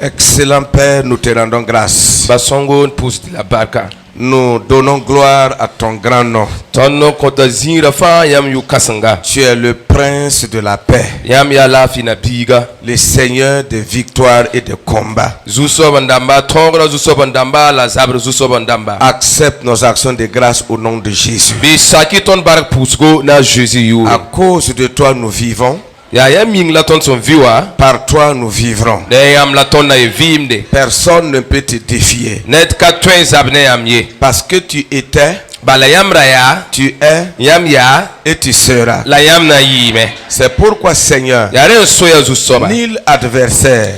Excellent Père, nous te rendons grâce. Basongo pousse de la barca. Nous donnons gloire à ton grand nom. Tonno kota zinra fa yam yu kasanga. Tu es le prince de la paix, Yam ya la fina biga. le seigneur de victoire et de combat. Zuso bandamba tongra zuso bandamba la zabre zuso bandamba. Accepte nos actions de grâce au nom de Jésus. Bisaki ton barak pusgo na Jésus yu. À cause de toi, nous vivons. Ya yam ming la ton son viwa. Par toi, nous vivrons. De yam la ton na vimde. Personne ne peut te défier. Net ka twen zabne yam ye. Parce que tu étais, Bala yam raya. tu es Yam ya. et tu seras. La yam na yime. C'est pourquoi, Seigneur, Yare soya zusoba. nul adversaire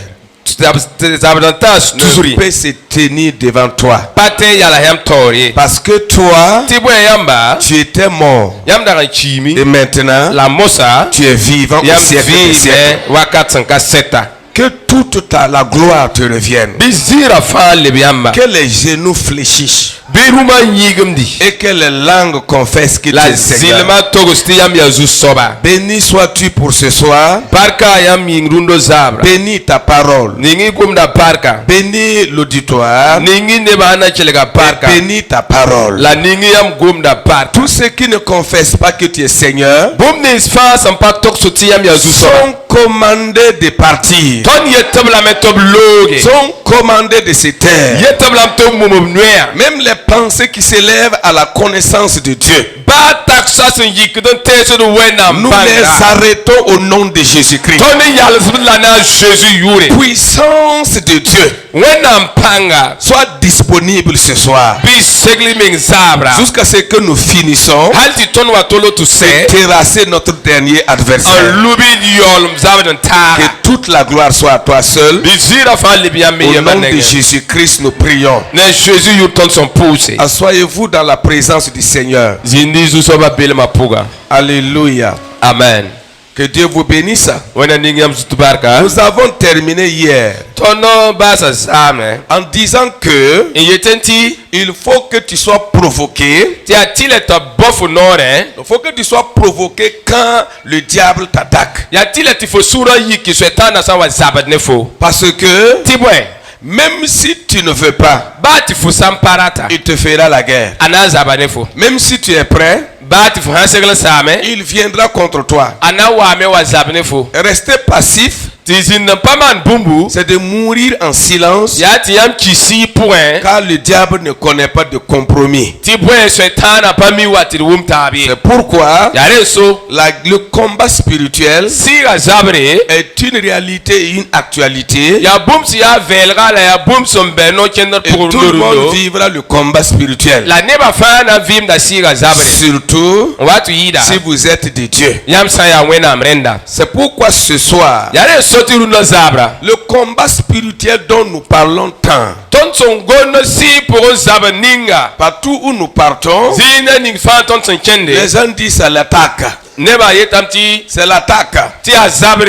Zabdantas ne tuzuri. peut se tenir devant toi. Pate yala yam tori. Parce que toi, Tibwe yamba. tu étais mort. Yam da chimi. Et maintenant, La mosa. tu es vivant au Yam siècle des siècles. vive wakat sanka seta. Que toute la gloire te revienne. Bizira fa lebiamba. Que les genoux fléchissent. Biruma yigumdi. Et que les langues confessent que tu La es Seigneur. zilma togosti yam yazu soba. Béni sois-tu pour ce soir. Parka yam yingrundo zabra. Bénis ta parole. Ningi kumda parka. Bénis l'auditoire. Ningi nebana chelega parka. Bénis ta parole. La ningi yam gumda parka. Tous ceux qui ne confessent pas que tu es Seigneur Bumni fa sampa toksoti yam yazu soba. sont commandés de partir. Ton yetabla metob loge. Sont commandés de se taire. Yetabla metob mumumnwea. Même les pensées qui s'élèvent à la connaissance de Dieu, Ba taksa sun yikdon teso do wena nous mbanga. les arrêtons au nom de Jésus-Christ. Tony yalzbla na Jésus yure. Puissance de Dieu, Wena mpanga. sois disponible ce soir. Bisegli ming zabra. Jusqu'à ce que nous finissons Halti ton watolo to de se. terrasser notre dernier adversaire. Lubi yol mzabdan Que tara. toute la gloire soit à toi seul. Bizira fa libya me Au nom de yemanenge. Jésus-Christ, nous prions. Ne Jésus yuton son pousse. Asseyez-vous dans la présence du Seigneur. Zindi zusoba belma puga. Alléluia. Amen. Que Dieu vous bénisse. Wena ningam zutubarka. Nous avons terminé hier Tono basa zame. en disant que Yetenti il faut que tu sois provoqué. ti atile to bofu nore. Il faut que tu sois provoqué quand le diable t'attaque. Ya tile ti fo sura yiki swetana sa wa zabat nefo. Parce que Tibwe. même si tu ne veux pas, Ba ti fo samparata. il te fera la guerre. Ana zabat nefo. Même si tu es prêt, Ba ti fo hansegla same. il viendra contre toi. Ana wa me wa zabat nefo. Rester passif, Ti zin paman bumbu. c'est de mourir en silence Ya ti yam kisi point. car le diable ne connaît pas de compromis. Tibwe swetana pa mi wa ti wum tabi. C'est pourquoi Yare so. le combat spirituel Siga zabre. est une réalité et une actualité. Ya bumsi ya velga la ya bumsom beno kender Et pour tout le monde le vivra le combat spirituel. La neba fana vim da siga zabre. Surtout Watu yida. si vous êtes de Dieu. Yam sa ya wena mrenda. C'est pourquoi ce soir, Yare soti runo zabra. le combat spirituel dont nous parlons tant, Ton son gono si pour zaba ninga. partout où nous partons, Zina ning fa ton son kende. les gens disent c'est l'attaque. Neba yetam ti C'est l'attaque. ti a zabre.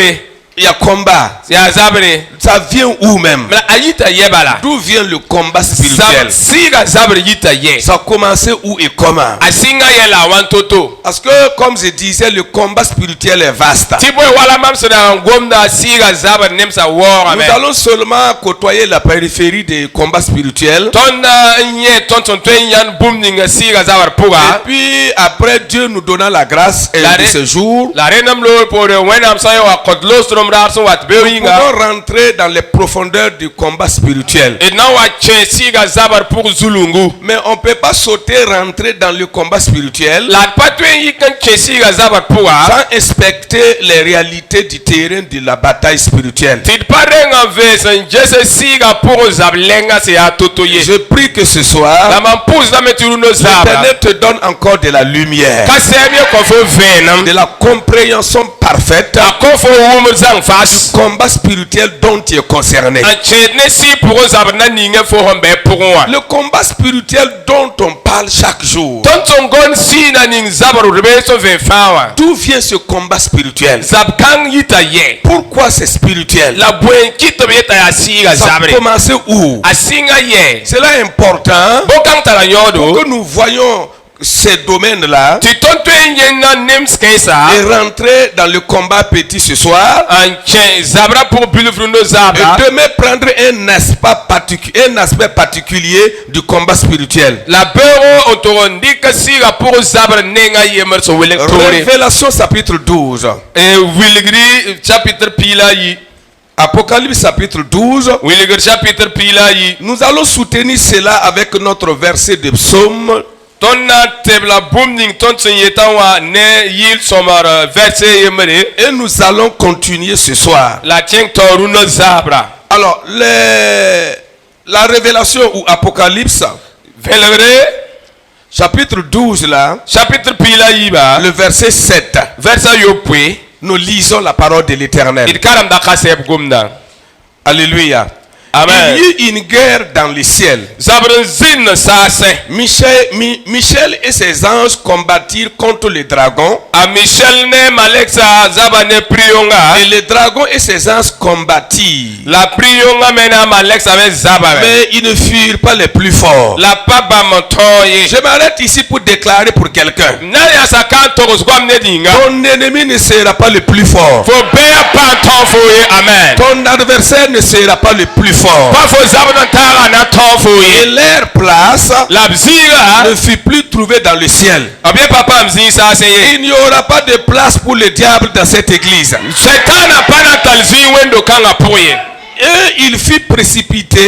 Il y a combat. Ya zabre. Ça vient où même? Mla ayita yebala. D'où vient le combat spirituel? Siga zabre yita ye. Ça a commencé où et comment? Asinga yela wantoto. Parce que, comme je disais, le combat spirituel est vaste. Tibwe wala mamso na ngomda siga zabre nemsa wora Nous me. allons seulement côtoyer la périphérie des combats spirituels. Tonna nye tonton twen yan bum ninga siga zabar Et puga. puis, après Dieu nous donnant la grâce et La de re- ce jour, La renam lo pour wenam sayo wa kodlos trom rarso wat nous bewinga. pouvons rentrer dans les profondeurs du combat spirituel. Et na wa che siga zabar pour zulungu. Mais on ne peut pas sauter, rentrer dans le combat spirituel La patwen yikan che siga zabar puga. sans inspecter les réalités du terrain de la bataille spirituelle. Tid parenga vesen jese siga pour zablenga se ya totoye. Je prie que ce soir, La man pose na meturuno zabra. l'Éternel te donne encore de la lumière, Kasemi ko fo venam. de la compréhension parfaite Akofo wum zang fas. combat spirituel dont tu es concerné. An che ne si pour zabna ninga fo hombe pour wa. Le combat spirituel dont on parle chaque jour. Tonton gon si na ning zabaru rebeso ve fawa. D'où vient ce combat spirituel? Zabkang yita ye. Pourquoi c'est spirituel? La buen kito yeta ya siga Ça a zabre. commencé où? Asinga ye. Cela est important Bokang tara pour nyodo. que nous voyons ces domaines-là ti ton to yena nems kensa et rentrer dans le combat petit ce soir. anchen zabra pour bilufrundo Et zabra demain prendre un aspect particulier du combat spirituel. la bero otorondika siga pour zabra nenga yemer so wele tore Révélation chapitre 12. e wilgri chapitre pila yi Apocalypse chapitre 12. wilgri chapitre pila yi Nous allons soutenir cela avec notre verset de psaume. tonna tebla booming ton yetawa ne yil somar verset yemere Et nous allons continuer ce soir. la tieng toruno zabra Alors, la révélation ou Apocalypse, velgre chapitre 12 là, chapitre pila yi ba le verset 7. verset yopwe Nous lisons la parole de l'Éternel. il karam da kaseb gumda Alléluia. amen Il y eut une guerre dans le ciel. zabra zin sase Michel et ses anges combattirent contre le dragon. a Michel ne Malexa zaba ne prionga Et le dragon et ses anges combattirent. la prionga mena Malexa me zaba Mais ils ne furent pas les plus forts. la papa montoye Je m'arrête ici pour déclarer pour quelqu'un. na ya sakan togos gwam ne dinga Ton ennemi ne sera pas le plus fort. fo be pa ton fo ye amen Ton adversaire ne sera pas le plus fort. pa fo zaba na tara na ton fo Et ye leur place la bziga ne fut plus trouvée dans le ciel. abie papa mzi sa se ye Il n'y aura pas de place pour le diable dans cette église. setana pana talzi wendo kanga poye Et il fut précipité,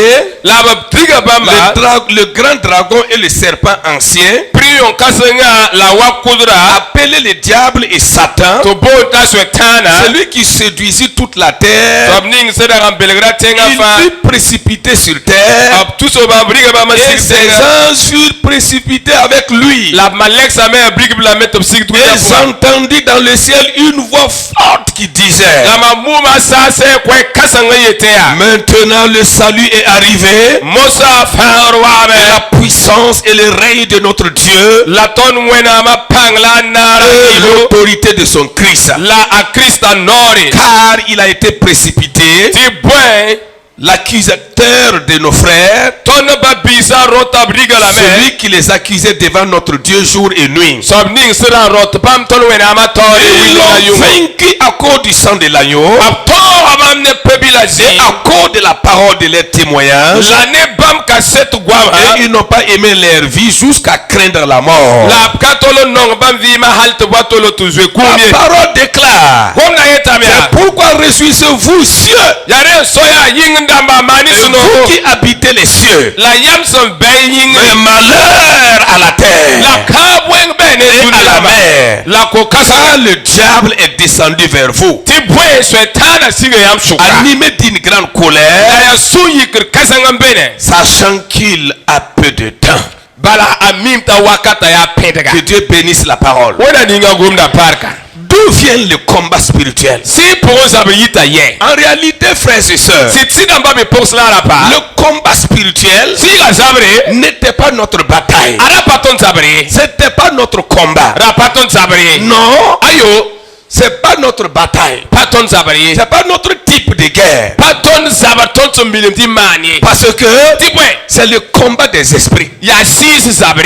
la bziga bamba le grand dragon et le serpent ancien, prion kasenga la wakudra appelé le diable et Satan, to bota setana celui qui séduisit toute la terre. sabning seda kan belgra tenga Il fa fut précipité sur terre ab tuso ba briga ba et masik ses tenga anges furent précipités avec lui. la Malexa me briga la metop sik Et tuya j'entendis dans le ciel une voix forte qui disait: la mamuma sa se kwe kasanga yetea maintenant le salut est arrivé, mosa farwa et la be puissance et le règne de notre Dieu la ton wena ma pang la nara et ilo l'autorité de son Christ. la a Christa nori Car il a été précipité, ti bwen l'accusateur de nos frères, ton ba bisa rota briga la me celui qui les accusait devant notre Dieu jour et nuit. sabning sira rot pam ton wena ma tori Ils wilo na l'ont yungo vaincu à cause du sang de l'agneau ab to abam ne pebila et zi à cause de la parole de leur témoignage. la ne bam kaset gwam Et ils n'ont pas aimé leur vie jusqu'à craindre la mort. la katolo nong bam vi ma halt watolo tuzwe La kumye parole déclare: gomna c'est yetamia pourquoi réjouissez-vous, cieux, yare soya ying ndamba mani et suno vous qui habitez les cieux. la yamson ben ying Mais malheur à la terre la kabweng ben et à la la mer, la kokasa car le diable est descendu vers vous, ti bwe swetana siga yam shuka animé d'une grande colère, la ya suyi kir kasanga bene sachant qu'il a peu de temps. bala amimta wakata ya pedega Que Dieu bénisse la parole. wona ninga gomda parka D'où vient le combat spirituel? si pour zabiyita ye En réalité, frères et sœurs, si tsida mbabe pos la la pa le combat spirituel siga zabre n'était pas notre bataille. ara paton zabre C'était pas notre combat. ra paton zabre Non, ayo c'est pas notre bataille. paton zabre C'est pas notre type de guerre. paton zabaton to milimti mani Parce que ti bwe c'est le combat des esprits. ya sis zabre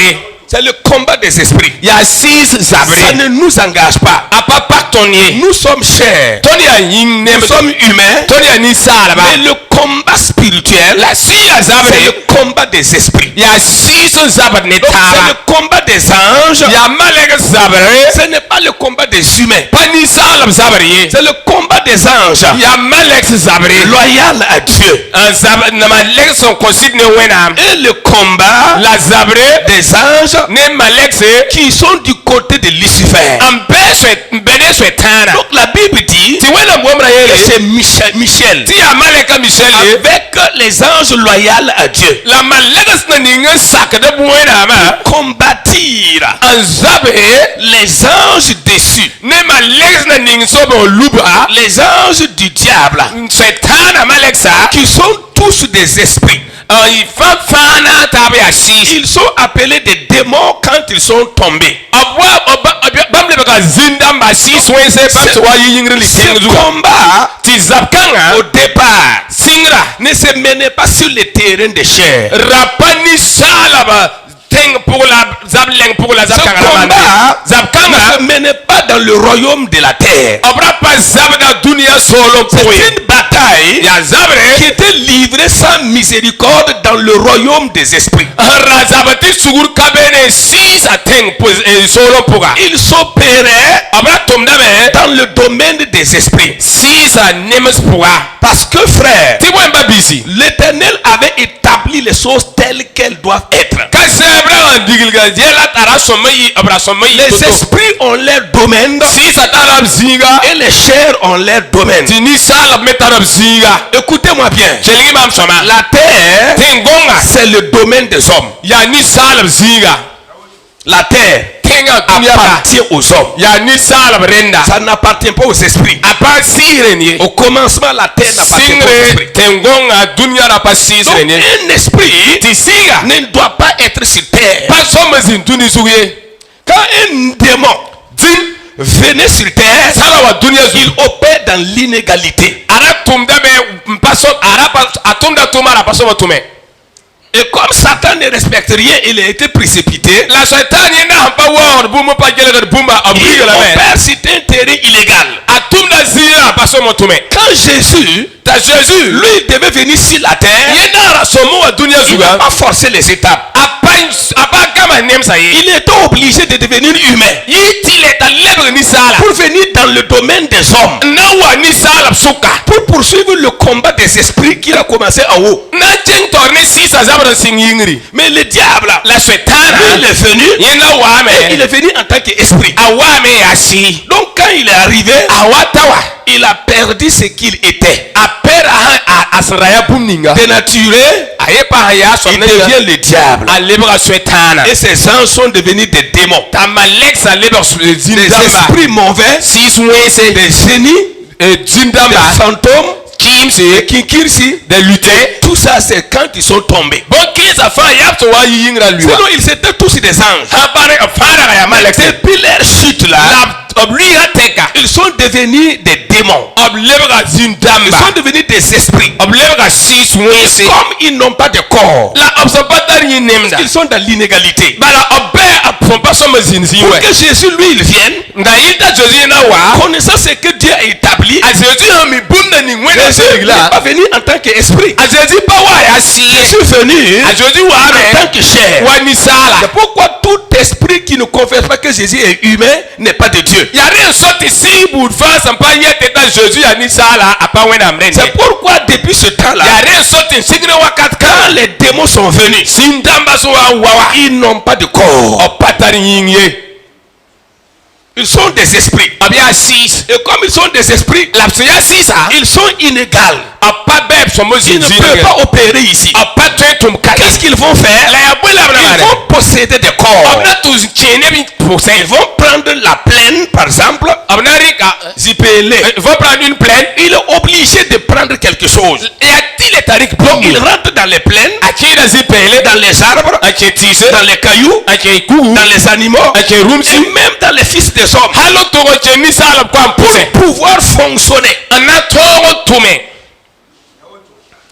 C'est le combat des esprits. ya sis zabre Ça ne nous engage pas. apa paktonye Nous sommes chers. toni ya ying ne Nous sommes humains. toni ya ni sala ba Mais le combat spirituel, la siya c'est zabre le combat des esprits. ya sis zabre ne Donc c'est tara le combat des anges. ya malega zabre Ce n'est pas le combat des humains. pani sala zabre ye C'est le combat des anges. ya malex zabre Loyal à Dieu. un zabre na malex son consigne ne wena Et le combat la zabre des anges ne malex qui sont du côté de Lucifer. bene swetana Donc la Bible dit ti wena mwamra que yele c'est Michel ti ya maleka michel ye avec les anges loyaux à Dieu la malex na ninga sak de buena ma combattir an zabe les anges déçus, ne malex na ninga sobo luba les anges du diable swetana malexa qui sont tous des esprits. il fa fana tabe ya sis Ils sont appelés des démons quand ils sont tombés. bamle baka zinda mba sis wense pam to wa yingri li Ce tengu combat ti zapkanga au départ singra ne se menait pas sur le terrain de chair. rapani salaba teng pour la zab leng pour la zab Ce kangara mande. combat Zab ne kanga se menait pas dans le royaume de la terre. abra pas zab na dunia solo C'est pour une bataille ya zabre qui était livrée sans miséricorde dans le royaume des esprits. ra zabati sugur kabene si sa teng pour solo pour Il s'opérait abra tomdabe dans le domaine des esprits. si sa nemes pour Parce que frère, ti wemba bisi l'Éternel avait établi les choses telles qu'elles doivent être. ka sebra digilga jela tara somayi abra somayi Les esprits ont leur domaine si sa tarab zinga et les chairs ont leur domaine. tini salab metarab zinga Écoutez-moi bien. chelingi mam soma La terre, tengonga c'est le domaine des hommes. ya ni salab zinga La terre tenga dunia ba appartient aux hommes. ya ni salab renda Ça n'appartient pas aux esprits. apa sireni Au commencement, la terre n'appartient pas aux singre esprits. tengonga dunia na pas Donc, sireni un esprit ti singa ne doit pas être sur terre. pas somme zintuni suye Quand un démon din venait sur terre, sala wa dunia il zu opère dans l'inégalité. ara tumda be mpaso ara pas atumda tumara paso tume Et comme Satan ne respecte rien, il a été précipité. la shaitan yenda hampa wa bumo pa gele bumba Il abriga la mer opère sur un terrain illégal. atumda zira paso tume Quand Jésus, ta Jésus lui, devait venir sur la terre, yenda ra somo wa dunia il n'a zuga pas forcé les étapes. apa kama nem sa ye Il était obligé de devenir humain yitile ta lebre ni sala pour venir dans le domaine des hommes, na wa ni sala suka pour poursuivre le combat des esprits qu'il a commencé en haut. na jeng torne si sa zabra singingri Mais le diable, la lui, shaitana il est venu, yenda wa il me est venu en tant qu'esprit. awa me yashi Donc quand il est arrivé, awatawa il a perdu ce qu'il était. apera asraya bumninga Dénaturé, ayepa ya il sonne devient le diable. alebra shaitana Et ces gens sont devenus des démons, tamalex alebra des zindamba esprits mauvais, sis wese des génies, des zindamba fantômes, kimse des kinkirsi. de lutter Tout ça, c'est quand ils sont tombés. bon kisa fa yapto wa yingra luwa Sinon, ils étaient tous des anges. habare fara ya malek Depuis leur chute là, la obliga teka ils sont devenus des démons. oblebra Ils zindamba sont devenus des esprits. oblebra sis wese Comme ils n'ont pas de corps, la observateur yi nemda ils sont dans l'inégalité. bala obe apompa somo zinzi Pour we que Jésus, lui, il vienne, nga yita Jésus na wa connaissant ce que Dieu a établi, a Jésus ha mi bunda ni ngwena Jésus n'est seligla pas venu en tant qu'esprit. a Jésus pa wa ya si Jésus est venu a Jésus wa en tant me que chair. wa ni sala C'est pourquoi tout esprit qui ne confesse pas que Jésus est humain n'est pas de Dieu. ya re soti si bud fa sampa yete ta Jésus ya ni sala apa wena mrende C'est pourquoi depuis ce temps-là, ya re soti sigre wakat quand ka les démons sont venus, sindamba so wa wawa ils n'ont pas de corps. opatari yinye Ils sont des esprits. abia sis Et comme ils sont des esprits, la psia sisa ils sont inégaux. apa beb somo Ils ne zinzi peuvent pas opérer ici. apa tentum kala Qu'est-ce qu'ils vont faire? la ya bula Ils bra vont posséder des corps. abna tu chene bi pour ça Ils vont prendre la plaine, par exemple. abna rika Zipélé. il va prendre une plaine Il est obligé de prendre quelque chose. ya tile tarik Donc il blomu rentre dans les plaines, akira zipele dans les arbres, ake tise dans les cailloux, ake kugu dans les animaux, ake et rumsi même dans les fils des hommes. halo togo cheni sala kwa mpuse Pour pouvoir fonctionner. ana togo tume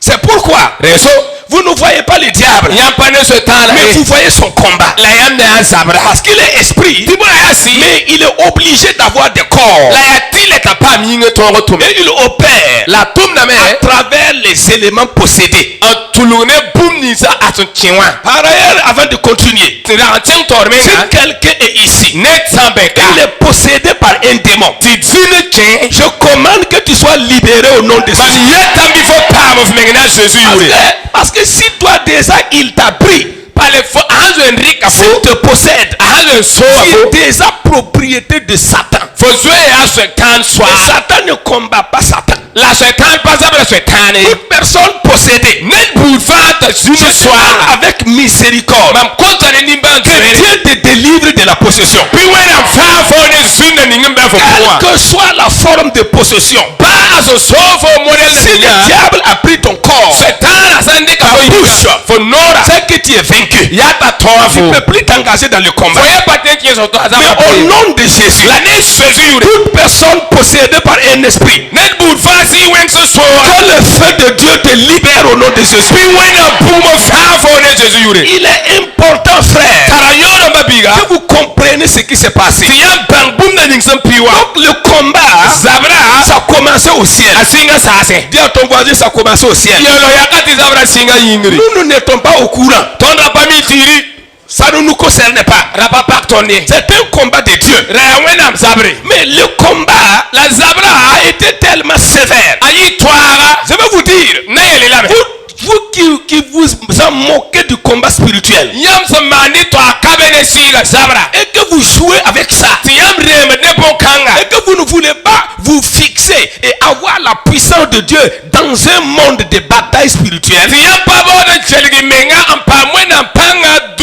C'est pourquoi reso vous ne voyez pas le diable, yampane so tala mais vous voyez son combat. la yamne ansabra Parce qu'il est esprit, tibura yasi mais il est obligé d'avoir des corps. la ya tile tapa minge togo tume Et il opère la tumna me à travers les éléments possédés. tulune bumni sa atun chiwa Par ailleurs, avant de continuer, tira chen si tormenga quelqu'un est ici, net sambeka il est possédé par un démon. tizine chen Je commande que tu sois libéré au nom de Jésus. bani yeta bifo pam of mengena Jésus yure Parce que si toi déjà il t'a pris, pale fo ahanzo enrika fo s'il te possède, ahanzo so tu fo es déjà propriété de Satan. fo zwe ya setan Et swa Satan ne combat pas Satan. la setan pasa bla setane Toute personne possédée, net bud fa ta zine je swa parle avec miséricorde. mam konta ne nimba Que nzere Dieu te délivre de la possession. pi wena fa fo ne zine ni ngamba fo kwa Quelle que soit la forme de possession. ba aso so fo model Si ne le nya diable a pris ton corps, setan asande ka ta fo bouche, Fo nora. c'est que tu es vaincu. Yata Tu toafo. ne peux plus t'engager dans le combat. Foye paten qui est auto Mais azama. au nom de Jésus, La ne Jésus yure. toute personne possédée par un esprit, Net bout fasi wen so so. que le feu de Dieu te libère au nom de Jésus. Bi wen na pumo fa fo ne Jésus yure. Il est important, frère, Tara yoro babiga. que vous compreniez ce qui s'est passé. Tiya bang bum na ning sam piwa. Donc le combat, Zabra. ça a commencé au ciel. Asinga sase. Dis à ton voisin, ça a commencé au ciel. Yolo yakati zabra singa yingri. Nous n'étions pas au courant. Tonda pami tiri. Ça ne nous concerne pas. Rapa pak tonde. C'est un combat de Dieu. Ra wenam zabre. Mais le combat La zabra a été tellement sévère. ayi twara. Je vais vous dire, Na yele la. vous qui vous en moquez du combat spirituel Yam samani to akabene siga zabra. et que vous jouez avec ça Tiyam rem ne bon kanga. et que vous ne voulez pas vous fixer et avoir la puissance de Dieu dans un monde de bataille spirituelle, Tiyam pabo de chelgi menga ampa mwena panga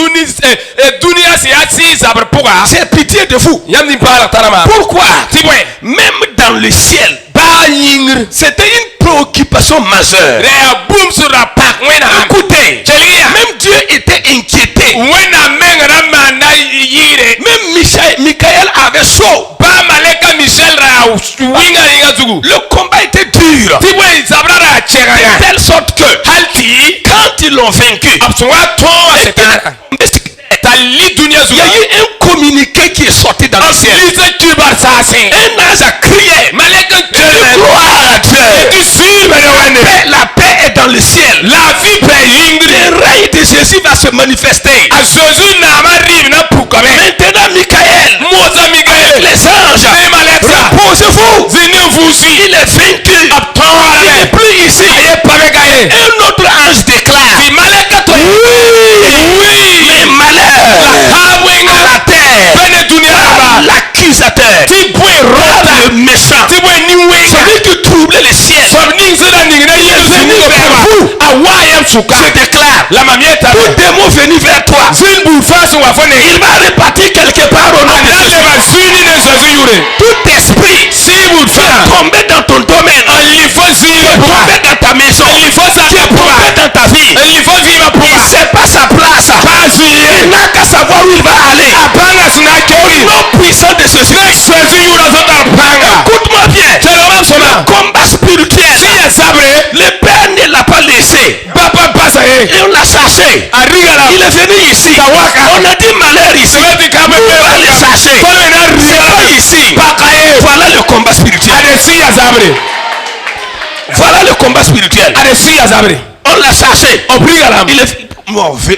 dunia si asi zabra puga. j'ai pitié de vous. Yam ni pala tarama. Pourquoi? Tibwe. Même dans le ciel, Ba yingr. c'était une préoccupation majeure. Rea boom sur la pak mwena. Écoutez, Chelia. même Dieu était inquiété. Wena menga manda yire. Même Michael avait chaud. Ba maleka Michel ra winga inga zugu. Le combat était dur. Tibwe zabra ra De chega. telle sorte que Halti. quand ils l'ont vaincu, Absuwa ton et qu'il setan. a- Tali dunia il y zugu. a eu un communiqué qui est sorti dans le ciel. Lise kibar sase. Un ange a crié, Maleka tu gloire à Dieu. Tu suis me La paix est dans le ciel. La vie peut yingri. Le règne de Jésus va se manifester. A Jésus na marive na pukame. Maintenant, Michael, Moza Miguel. les anges, Ne maleka. reposez-vous. Zini vusi. Il est vaincu. Abtora Il n'est me. plus ici. Aye pamekaye. Un autre ange déclare, Di maleka to. oui, mais malheur Kabwenga. à la terre, Bene dunia à ba. l'accusateur, Ti bwe rota. le méchant, Ti bwe niwenga. celui qui troublait les ciels. Somni zira ningina Il est yesu venu ni vers beba. vous. Awa yam suka. Je déclare, La mamieta. tout démon venu vers toi, Zin bu fasu wa fone. il va repartir quelque part au nom de Adale Jésus. ba zini ne Jésus yure. Tout esprit Si bu qui fa. est tombé dans ton domaine, Il faut qui zini est pour. tombé dans ta maison, Il faut ça qui est pour. tombé dans ta vie, Il faut vivre pour. il ne sait pas sa place. Il n'a qu'à savoir où il va aller. Apanga sina Au keri. nom puissant de Jésus. Jésus yura zota panga. Écoute-moi bien. Cheloma soma. Combat spirituel. Si ya sabre. Le Père ne l'a pas laissé. Papa pasa ye. Et on l'a cherché. Arigala. Il est venu ici. Kawaka. On a dit malheur ici. Sebeti On kabe va le chercher. Kolo ina C'est rigala. pas ici. Pakaye. Voilà le combat spirituel. Ade si ya sabre. Voilà le combat spirituel. Ade si ya sabre. On l'a cherché. Obrigala. Il est...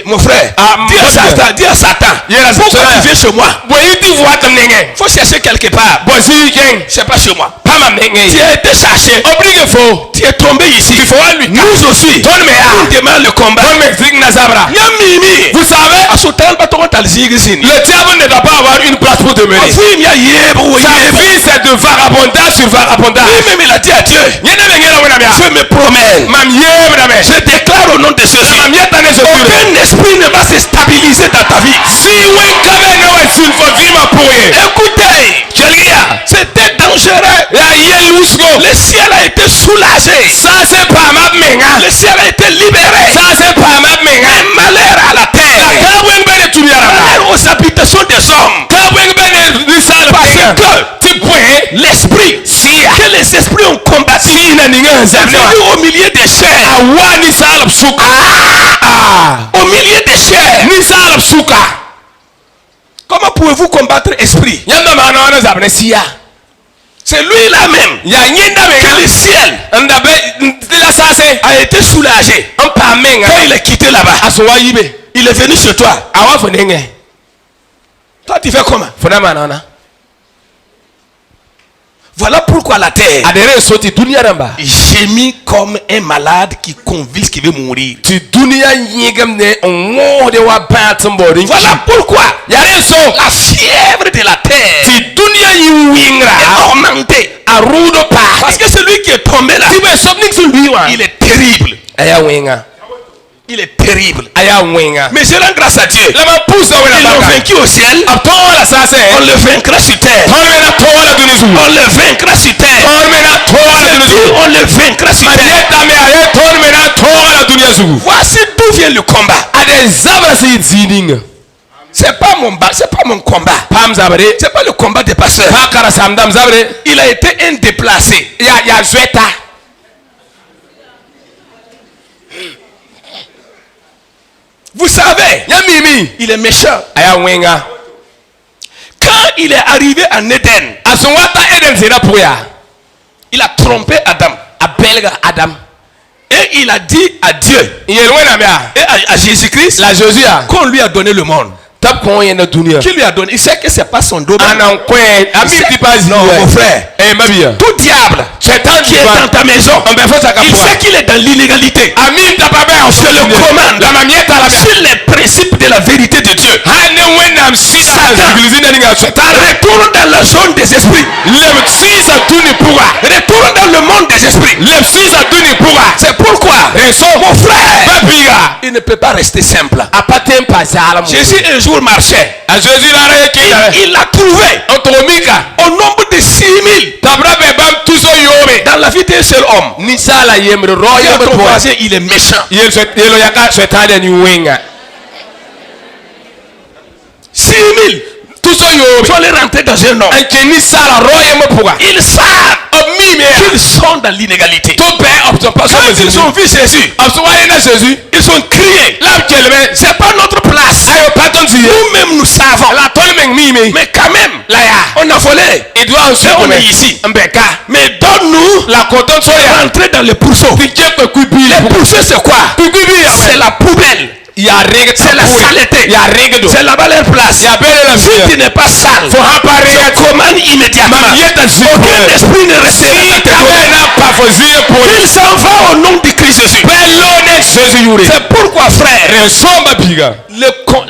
mon frère, dis à mon Satan, dis à Satan, Yera pourquoi Satan. tu viens chez moi? Boyiti vuata mnenge. Faut chercher quelque part. Bosi ken. C'est pas chez moi. Pama mnenge. Tu as été cherché. Obrige fo. Tu es tombé ici. Il faut lui. Nous aussi. Ton me On ya. demande le combat. Ton me zig na zabra. Nyamimi. Vous savez, Asutan batongo talzigizini. le diable ne doit pas avoir une place pour demeurer. Afuimia yebo Sa yebo. vie c'est de vagabondage sur vagabondage. Lui-même il a dit à Dieu, Nyene mengena wena bia. je me promène. Mam yebe na me. Je déclare au nom de Jésus. Mam yeta ne se pure. Aucun esprit ne va se stabiliser dans ta vie. Si wen kabe ne wa sin fo vima poye. Écoutez, Chelia. c'était dangereux. Ya ye lusko. Le ciel a été soulagé. Ça c'est pas ma menga. Le ciel a été libéré. Ça c'est pas ma menga. Un malheur à la terre. Ka wen bene tubiara. Malheur aux habitations des hommes. Ka wen bene risala Parce penga. que Ti poye. l'esprit, que les esprits ont combattu, Si na ninga est nzabne. venu au milieu des chairs. Awa ni sala suka. Au milieu des chairs. Ni sala suka. Comment pouvez-vous combattre esprit? Yamba mana wana zabne siya. C'est lui-là même Ya nyenda que menga. le ciel Ndabe la sase. a été soulagé. On pa menga. Quand il est quitté là-bas, Aswa yibe. il est venu chez toi. Awa fo nenge. Toi, tu fais comment? Fona mana wana. Voilà pourquoi la terre Adere soti dunia ramba. gémit comme un malade qui convulse, qui veut mourir. Ti dunia nyegam ne onwo de wa batsambori. Voilà pourquoi Yare so. la fièvre de la terre Ti dunia yiwingra. est augmentée. Arudo pa. Parce que celui qui est tombé là, Tibe something sul biwa. il est terrible. Aya winga. Il est terrible. Aya winga. Mais je rends grâce à Dieu. La ma pusa Ils wena l'ont banga. vaincu au ciel. Atola sase. On le vaincra sur terre. Tolmena tola dunisu. On le vaincra sur terre. Tolmena tola Je dis, dunisu. on le vaincra sur terre. Manieta me aye tolmena tola dunisu. Voici d'où D'où vient le combat? Ade zabra si zining. C'est pas mon combat. Pam zabre. C'est pas le combat des pasteurs. Pa kara samdam zabre. Il a été un déplacé. Ya zweta. Vous savez, Ya mimi. il est méchant. Aya wenga. Quand il est arrivé en Éden, Aswata Eden zera puya. il a trompé Adam. Abelga Adam. Et il a dit à Dieu Yelwena mea. et à Jésus-Christ La Jésus a. qu'on lui a donné le monde. Tap kon yena dunia. Qui lui a donné? Il sait que c'est pas son domaine. Anan kwe. Ami Il sait- ti pas zi. Non, mon frère. Eh mabia. Tout diable Chetan qui est dans ta maison, On be fo saka il puya. sait qu'il est dans l'illégalité. Ami ta pa be en Je le commande La mamieta la mea. sur les principes de la vérité de Dieu. Hane wenam sita zigilizina ninga chetan. Retourne dans la zone des esprits. Lem sisa tuni puga. Retourne dans le monde des esprits. Lem sisa tuni puga. C'est pourquoi Reso mon frère, babiga. il ne peut pas rester simple. Apatem pazala mo. Jésus un jour marchait. A Jésus la re ki. Il l'a trouvé Otomika. au nombre de 6000 Tabra be bam tuso yobe. dans la vie d'un seul homme. Ni sala yemre ro Regarde yemre ton puga. voisin, il est méchant. Yelo yaka shetani ni wenga. 6000 Tuso yobe. sont allés rentrer dans un homme. Anke ni sala ro yemre puga. Ils savent Omime. qu'ils sont dans l'inégalité. To be option pas so Quand ils Jésus. ont vu Jésus, Option wa ina Jésus. ils ont crié. La kelme. C'est pas notre place. Ayo paton si. Nous-mêmes nous savons. La tol meng mime. Mais quand même, La ya. on a volé. Et doit en Mais on est ici. Mbeka. Mais donne-nous La content so ya. rentrer dans les pourceaux. Tike ko kubi. Les pourceaux, c'est quoi? Kubi ya. C'est la poubelle. Ya rege C'est la saleté. Ya rege do. C'est là-bas leur place. Ya bele la Si tu n'es pas sale, Faut hapa je rege. commande immédiatement. Mamieta si. Aucun esprit ne restera dans tes domaines. Ina pa fozi pour. Il s'en va au nom du Christ Jésus. Belone Jésus yure. C'est pourquoi, frère, Resomba biga.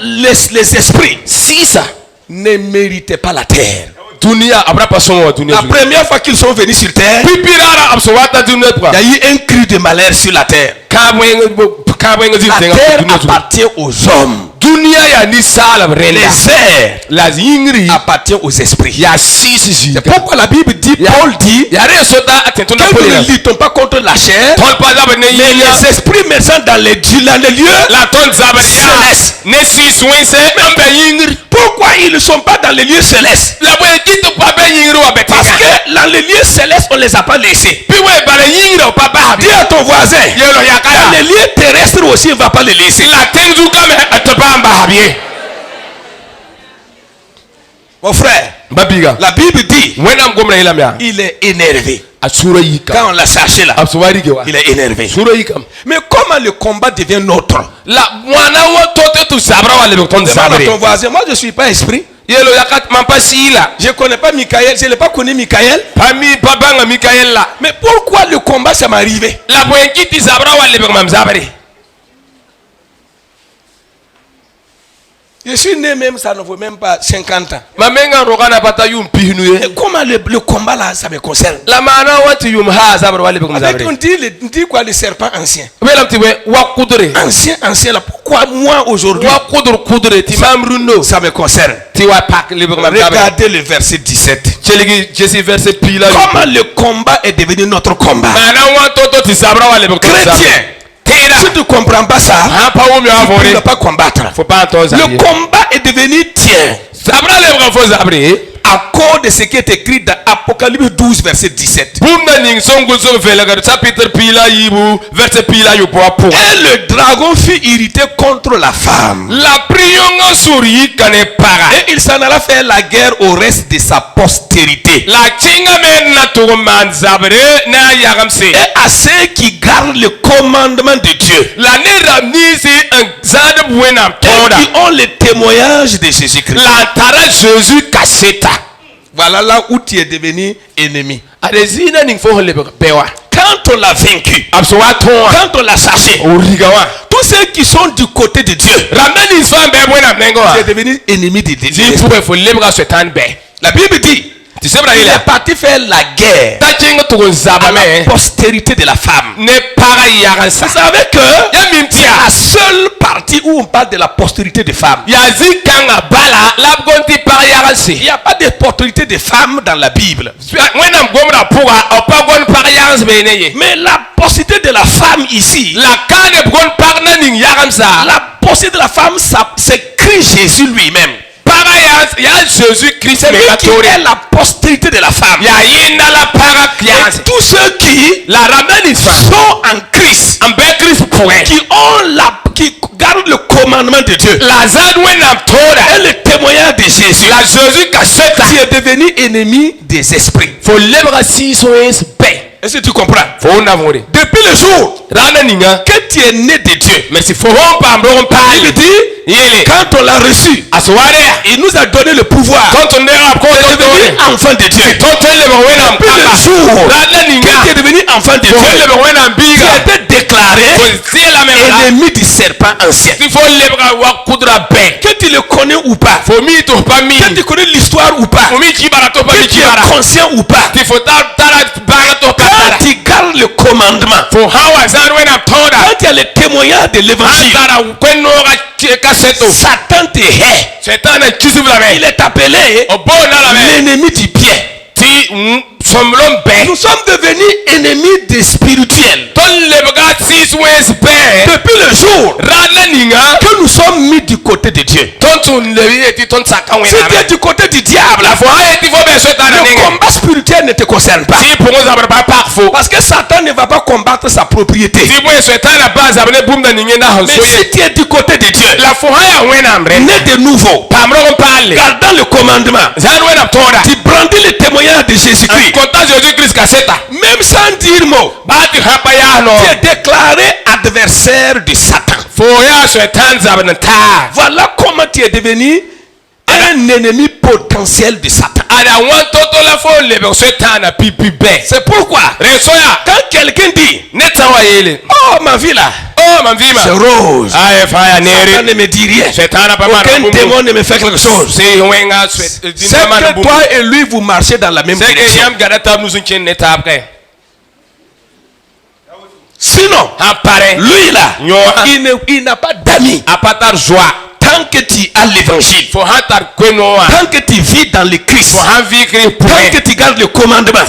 les esprits Sisa. ne méritaient pas la terre. Dunia abra pason dunia. La première fois qu'ils sont venus sur terre, Pipirara absowata dunia kwa. il y a eu un cri de malheur sur la terre. Kabwenga La terre appartient aux hommes. Dunia ya ni sala brenda. Les airs La yingri appartiennent aux esprits. ya sisi. C'est pourquoi la Bible dit, Paul dit, Ya resota atentona que nous polina. ne luttons pas contre la chair, Tol pa zabe ne mais yinya. les esprits marchant dans les lieux. La ton zabe ya. Céleste. Ne si swinse ambe yingri. Pourquoi ils ne sont pas dans les lieux célestes? La boye kito pa be yingri wa Parce betinga. que dans les lieux célestes, on ne les a pas laissés. Piwe bale yingri o pa ba. Dis à ton voisin, Yelo dans yakaya. les lieux terrestres aussi, on ne va pas les laisser. La tenzu kame atobamba habie. Mon frère, Babiga. la Bible dit, Wena mgomna ila mea. il est énervé. Asura yika. Quand on l'a cherché là, Absowari gewa. il est énervé. Sura yika. Mais comment le combat devient nôtre? La mwana wo tote tu sabra wale be ton Demande à sabre. ton voisin, moi je ne suis pas esprit. Yelo yakat mampa sila. Je ne connais pas Michael, je n'ai pas connu Michael. Pami babanga Mikael la. Mais pourquoi le combat ça m'est arrivé? La boye kiti sabra wale be mamzabre. Je suis né même, ça ne vaut même pas 50 ans. Mamenga rogana pata yum pihnuye. Et comment le combat là, ça me concerne? La mana wati yum ha sabra wale be Avec, mamzabre. on dit quoi, le serpent ancien? Bela mtiwe wa kudure. Ancien là, pourquoi moi aujourd'hui, Wa kudure ti mamrundo. ça me concerne? Ti wa pak le be mamzabre. Regardez le verset 17. Cheligi Jesse verset pila. Comment le combat est devenu notre combat? Mana wa toto ti sabra wale be Chrétien, si tu ne comprends pas ça, Ha pa wo mi tu ne avore. peux pas combattre. Faut pas entendre ça. Le combat est devenu tien Sabra le be fo zabre. à cause de ce qui est écrit dans Apocalypse 12, verset 17. Bumna ning songo so vela gar chapitre pila yibu verset pila yu po apo. Et le dragon fut irrité contre la femme. La priyonga suri kane para. Et il s'en alla faire la guerre au reste de sa postérité. La chinga men na to man zabre na yagamse. Et à ceux qui gardent le commandement de Dieu. La ne ramni si un zade buena Et toda. qui ont le témoignage de Jésus-Christ. La tara Jésus kaseta. Voilà là où tu es devenu ennemi. Adezina ning fo le bewa. Quand on l'a vaincu, Absoa ton. quand on l'a cherché, Origawa. tous ceux qui sont du côté de Dieu, Ramani is fan be buena mengo. tu es devenu ennemi de Dieu. Zi fu fo lebra setan be. La Bible dit, Tu sais, il est parti faire la guerre à la postérité de la femme. Vous savez que c'est la seule partie où on parle de la postérité des femmes. Il n'y a pas de postérité des femmes dans la Bible. Mais la postérité de la femme ici, la postérité de la femme, c'est Christ Jésus lui-même. Jésus-Christ c'est lui qui est la postérité de la femme. Et tous ceux qui sont en Christ, qui gardent le commandement de Dieu et le témoignage de Jésus, qui est devenu ennemi des esprits. Est-ce que tu comprends? Depuis le jour que tu es né de Dieu, il dit, quand on l'a reçu, il nous a donné le pouvoir de devenir enfant de Dieu. Depuis le jour que tu es devenu enfant de Dieu, tu as été déclaré ennemi du serpent ancien. Que tu le connais ou pas, que tu connais l'histoire ou pas, que tu es conscient ou pas, quand tu gardes le commandement, quand tu as le témoignage de l'évangile, Satan te hait. Il est appelé l'ennemi du bien. Nous sommes devenus ennemis des spirituels. Depuis le jour que nous sommes mis du côté de Dieu. Si tu es du côté du diable, le combat spirituel ne te concerne pas. Parce que Satan ne va pas combattre sa propriété. Mais si tu es du côté de Dieu, né de nouveau, gardant le commandement, tu brandis le témoignage de Jésus-Christ. Même sans dire mot, tu es déclaré adversaire de Satan. Voilà comment tu es devenu un ennemi potentiel de Satan. C'est pourquoi quand quelqu'un dit oh ma vie là, c'est rose, Satan ne me dit rien, aucun démon ne me fait quelque chose, c'est que toi et lui vous marchez dans la même direction. Sinon, lui là, il n'a pas d'amis. Tant que tu as l'évangile, tant que tu vis dans le Christ, tant que tu gardes le commandement, et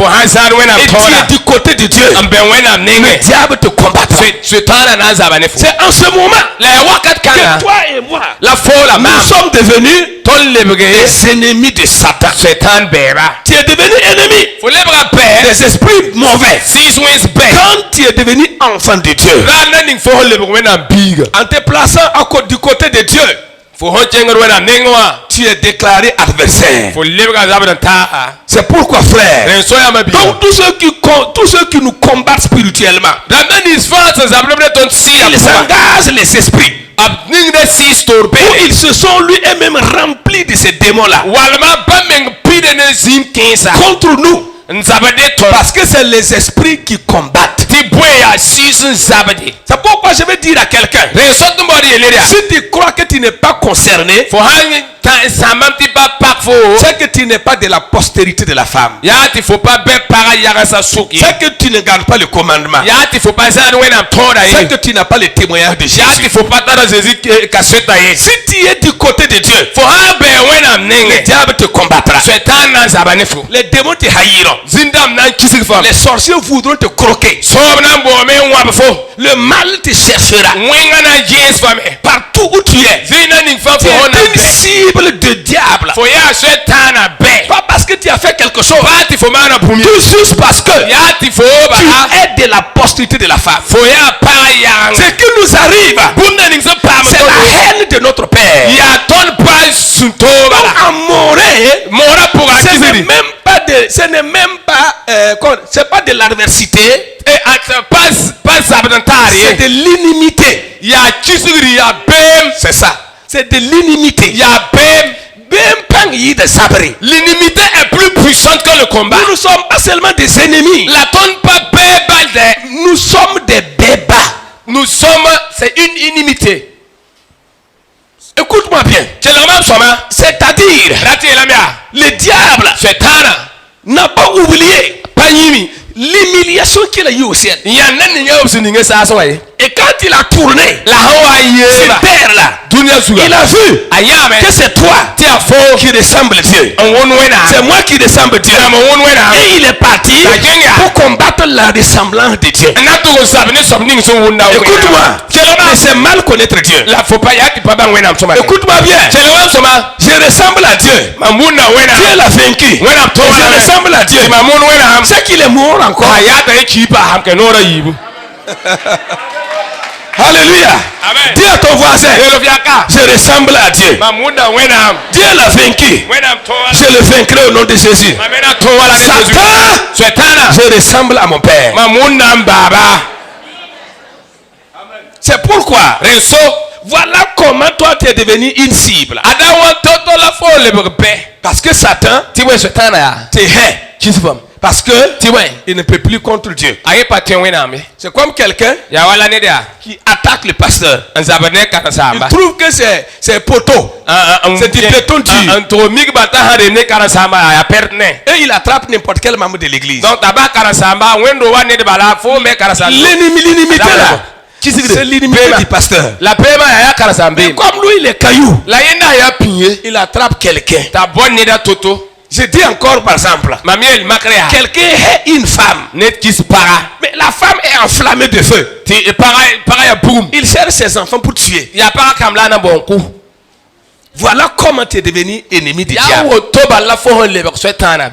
tu es du côté de Dieu, le diable te combattra. C'est en ce moment que toi et moi, nous sommes devenus des ennemis de Satan. Tu es devenu ennemi des esprits mauvais quand tu es devenu enfant de Dieu. En te plaçant du côté de Dieu, tu es déclaré adversaire. C'est pourquoi, frère, donc tous ceux qui nous combattent spirituellement, ils engagent les esprits, où ils se sont lui-même remplis de ces démons-là contre nous. Parce que c'est les esprits qui combattent. C'est pourquoi je vais dire à quelqu'un, si tu crois que tu n'es pas concerné, c'est que tu n'es pas de la postérité de la femme. C'est que tu ne gardes pas le commandement. C'est que tu n'as pas le témoignage de Jésus. Si tu es du côté de Dieu, le diable te combattra. Les démons te haïront. Les sorciers voudront te croquer. Le mal te cherchera. Partout où tu es, tu es une cible de diable. Pas parce que tu as fait quelque chose, tout juste parce que tu es de la postérité de la femme. Ce qui nous arrive, c'est la haine de notre Père. Ce n'est même pas c'est pas de l'adversité, c'est de l'inimité. C'est ça, c'est de l'inimité. L'inimité est plus puissante que le combat. Nous ne sommes pas seulement des ennemis, nous sommes des bébés. C'est une inimité. Écoute-moi bien. C'est-à-dire, le diable n'a pas oublié l'humiliation qu'il a eu au ciel. Et quand il a tourné sur terre là, il a vu que c'est toi qui ressemble à Dieu. C'est moi qui ressemble à Dieu. Et il est parti pour combattre la ressemblance de Dieu. Écoute-moi, c'est mal connaître Dieu. Écoute-moi bien. Je ressemble à Dieu. Dieu l'a vaincu. Je ressemble à Dieu. C'est qu'il est mort encore. Alléluia. Amen. Dis à ton voisin, je ressemble à Dieu. Dieu l'a vaincu. Je le vaincrai au nom de Jésus. Satan, je ressemble à mon Père. C'est pourquoi, voilà comment toi tu es devenu une cible. Parce que Satan te hait. Parce que il ne peut plus contre Dieu. C'est comme quelqu'un qui attaque le pasteur. Il trouve que c'est poteau. C'est du béton dur. Et il attrape n'importe quel membre de l'église. L'inimité là, c'est l'inimité du pasteur. Mais comme lui il est caillou, il attrape quelqu'un. Je dis encore par exemple, quelqu'un est une femme, mais la femme est enflammée de feu. Il cherche ses enfants pour tuer. Voilà comment tu es devenu ennemi du diable.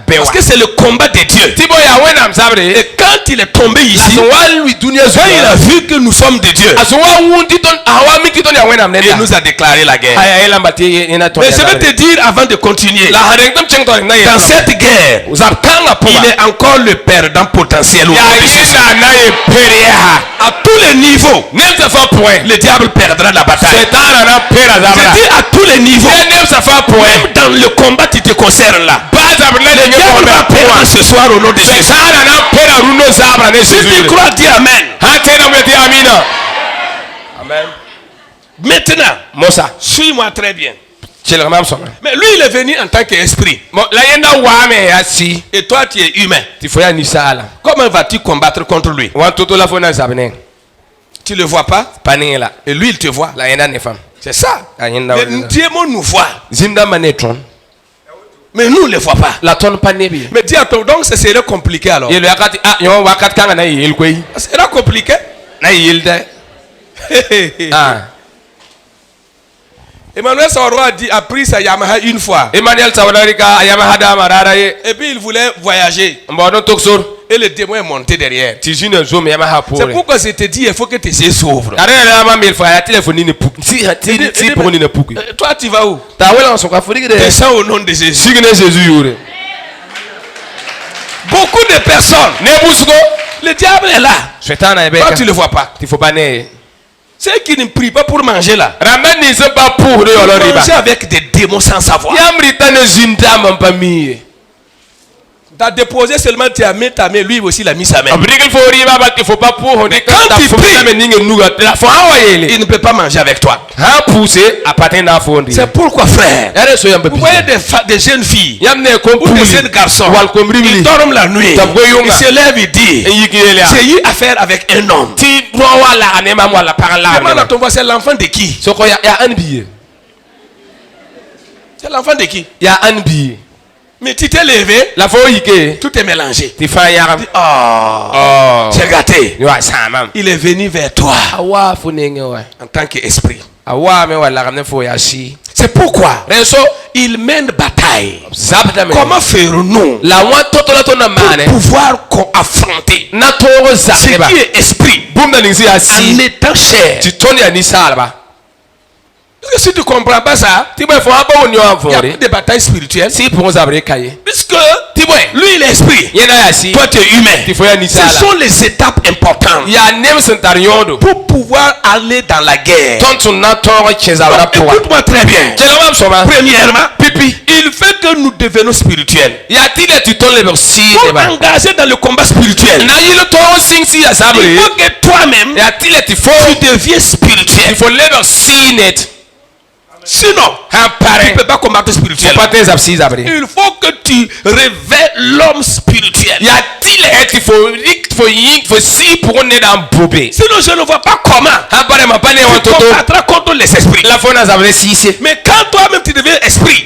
Parce que c'est le combat de Dieu. Et quand il est tombé ici, quand il a vu que nous sommes de Dieu, il nous a déclaré la guerre. Mais je vais te dire avant de continuer, dans cette guerre, il est encore le perdant potentiel. À tous les niveaux, le diable perdra la bataille. Je dis à tous les niveaux, même dans le combat qui te concerne là, le diable va perdre ce soir au nom de Jésus. Si tu crois, dis Amen. Maintenant, suis-moi très bien. Mais lui il est venu en tant qu'esprit. Et toi tu es humain. Comment vas-tu combattre contre lui? Tu ne le vois pas? Et lui il te voit. C'est ça. Dieu nous voit. Mais nous ne le voyons pas. Mais dis à toi, donc ce serait compliqué alors. Ce sera compliqué. Emmanuel Sawaro a pris sa Yamaha une fois. Et puis il voulait voyager. Et le démon est monté derrière. C'est pourquoi je te dis, il faut que tu se sauves. Toi tu vas où? Descends au nom de Jésus. Beaucoup de personnes, le diable est là. Toi tu ne le vois pas. Ceux qui ne prient pas pour manger là, ils mangent avec des démons sans savoir. Tu as déposé seulement ta main, lui aussi il a mis sa main. Mais quand tu pries, il ne peut pas manger avec toi. C'est pourquoi frère, vous voyez des jeunes filles ou des jeunes garçons, ils dorment la nuit, ils se lèvent et disent, j'ai eu affaire avec un homme. C'est l'enfant de qui? C'est l'enfant de qui? Mais tu t'es levé, tout est mélangé. Oh, c'est gâté. Il est venu vers toi en tant qu'esprit. C'est pourquoi il mène bataille. Comment ferons-nous pour pouvoir affronter ce qui est esprit en étant chair? Parce que si tu ne comprends pas ça, il y a plus de bataille spirituelle. Puisque lui il est esprit, toi tu es humain. Ce sont les étapes importantes pour pouvoir aller dans la guerre. Écoute-moi très bien. Premièrement, il fait que nous devenons spirituels. Pour engager dans le combat spirituel, il faut que toi-même tu deviens spirituel. Sinon, tu ne peux pas combattre spirituel. Il faut que tu révèles l'homme spirituel. Sinon, je ne vois pas comment tu combattras contre les esprits. Mais quand toi-même tu deviens esprit,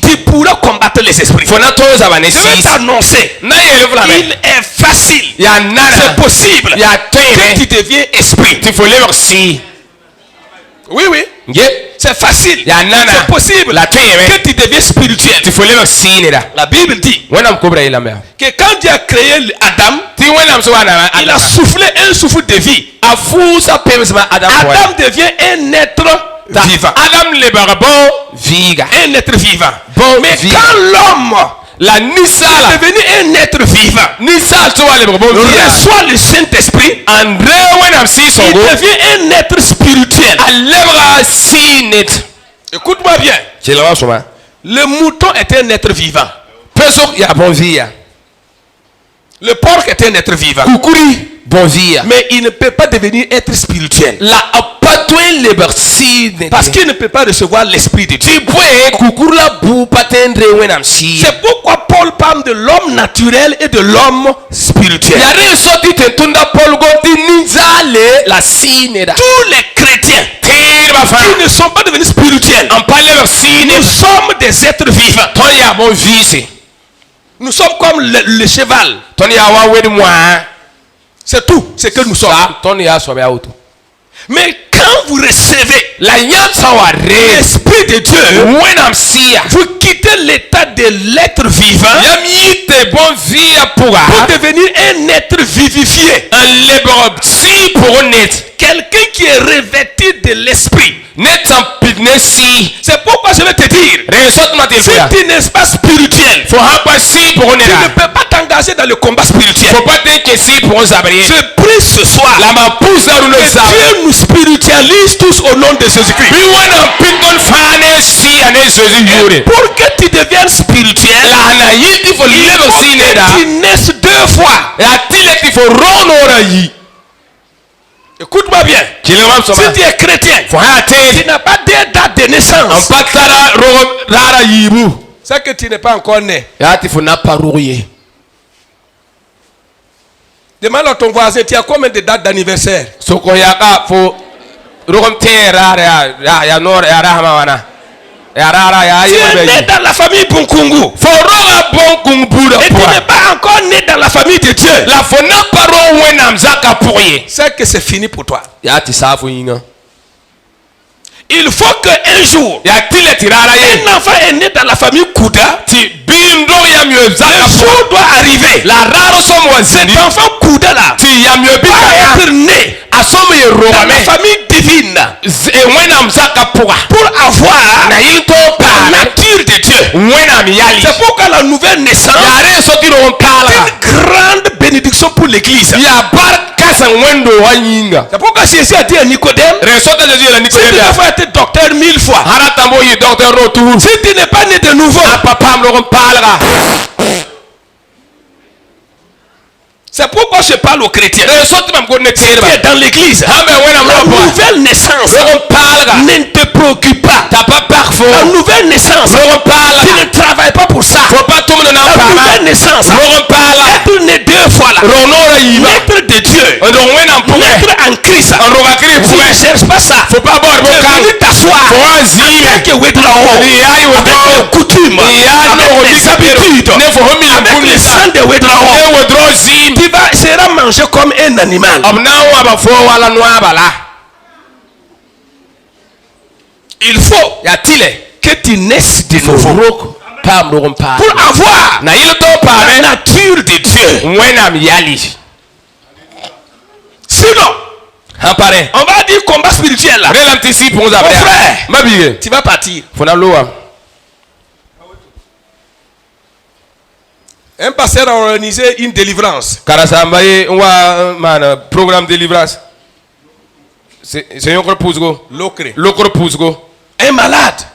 tu pourras combattre les esprits. Je vais t'annoncer, il est facile, c'est possible que tu deviens esprit. Oui, oui. C'est facile. C'est possible que tu deviens spirituel. La Bible dit que quand Dieu a créé Adam, il a soufflé un souffle de vie. Adam devient un être vivant. Un être vivant. Mais quand l'homme est devenu un être vivant, reçoit le Saint-Esprit, il devient un être spirituel. Écoute-moi bien. Le mouton est un être vivant. Le porc est un être vivant. Mais il ne peut pas devenir être spirituel. Parce qu'il ne peut pas recevoir l'esprit de Dieu. C'est pourquoi Paul parle de l'homme naturel et de l'homme spirituel. Tous les chrétiens qui ne sont pas devenus spirituels, nous sommes des êtres vivants. Nous sommes comme le cheval. C'est tout ce que nous sommes. Mais quand vous recevez l'Esprit de Dieu, vous quittez l'état de l'être vivant pour devenir un être vivifié. Quelqu'un qui est revêtu de l'Esprit. C'est pourquoi je vais te dire, si tu n'es pas spirituel, tu ne peux pas t'engager dans le combat spirituel. Je prie ce soir que Dieu nous spiritualise tous au nom de Jésus-Christ. Pour que tu deviennes spirituel, il faut que tu naisses deux fois. Écoute-moi bien. Si tu es chrétien, tu n'as pas de date de naissance. C'est que tu n'es pas encore né. Demande à ton voisin, tu as combien de dates d'anniversaire? Tu es né dans la famille Bunkungu. Et tu n'es pas encore né dans la famille de Dieu. C'est que c'est fini pour toi. Il faut qu'un jour, un enfant est né dans la famille Kouda. Le jour doit arriver. Cet enfant Kouda là va être né dans la famille divine pour avoir la nature de Dieu. C'est pourquoi la nouvelle naissance est une grande bénédiction pour l'église. C'est pourquoi Jésus a dit à Nicodème, si tu n'as pas été docteur 1000 fois, si tu n'es pas né de nouveau, c'est pourquoi je parle aux chrétiens. Tu es dans l'église. La nouvelle naissance ne te préoccupe pas. La nouvelle naissance, tu ne travailles pas pour ça. La nouvelle naissance, être né deux fois là, naître de Dieu, naître en Christ. Tu ne cherches pas ça. Tu es venu t'asseoir avec les coutumes, avec les habitudes, avec les sang de Wedrao. Tu seras mangé comme un animal. Il faut que tu naisses de nouveau pour avoir la nature de Dieu. Sinon, on va dire combat spirituel là. Mon frère, tu vas partir. Un pasteur a organisé une délivrance. Programme de délivrance. C'est un malade.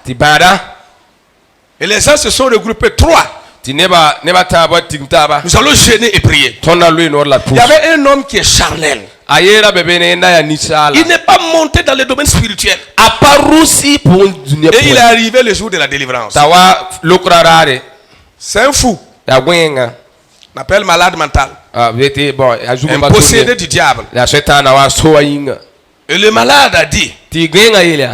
Et les gens se sont regroupés 3. Nous allons jeûner et prier. Il y avait un homme qui est charnel. ayera bebe ne na ya nisala Il n'est pas monté dans le domaine spirituel. aparusi pour dunia Et il est arrivé le jour de la délivrance. tawa lukrarare C'est un fou. ya gwenga On appelle malade mental. vete bon Un possédé du diable. la shetana wa so yinga Et le malade a dit, ti gwenga ile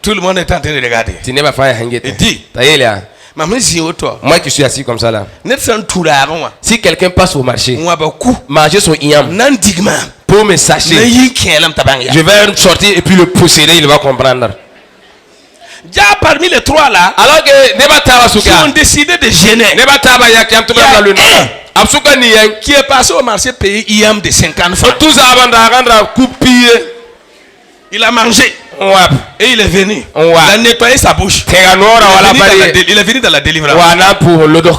tout le monde est en train de regarder. ti ne ba fa hangete Il dit, ta ile maman toi. moi qui suis assis comme ça là Net sans tout là, si quelqu'un passe au marché on a beaucoup. manger son iam Nandigma. pour me sacher je vais sortir et puis le posséder il va comprendre Déjà parmi les trois là, alors que ne ba taba qui suka ont décidé de gêner, ne ba taba ya kiam to ba le absuka ni yan qui est passé au marché payer IAM de 50 francs. tous abanda rendre coupier Il a mangé wap et il est venu. Ouais. Il a nettoyé sa bouche. teganora wala bari Il est venu dans la délivrance. wana pour lodo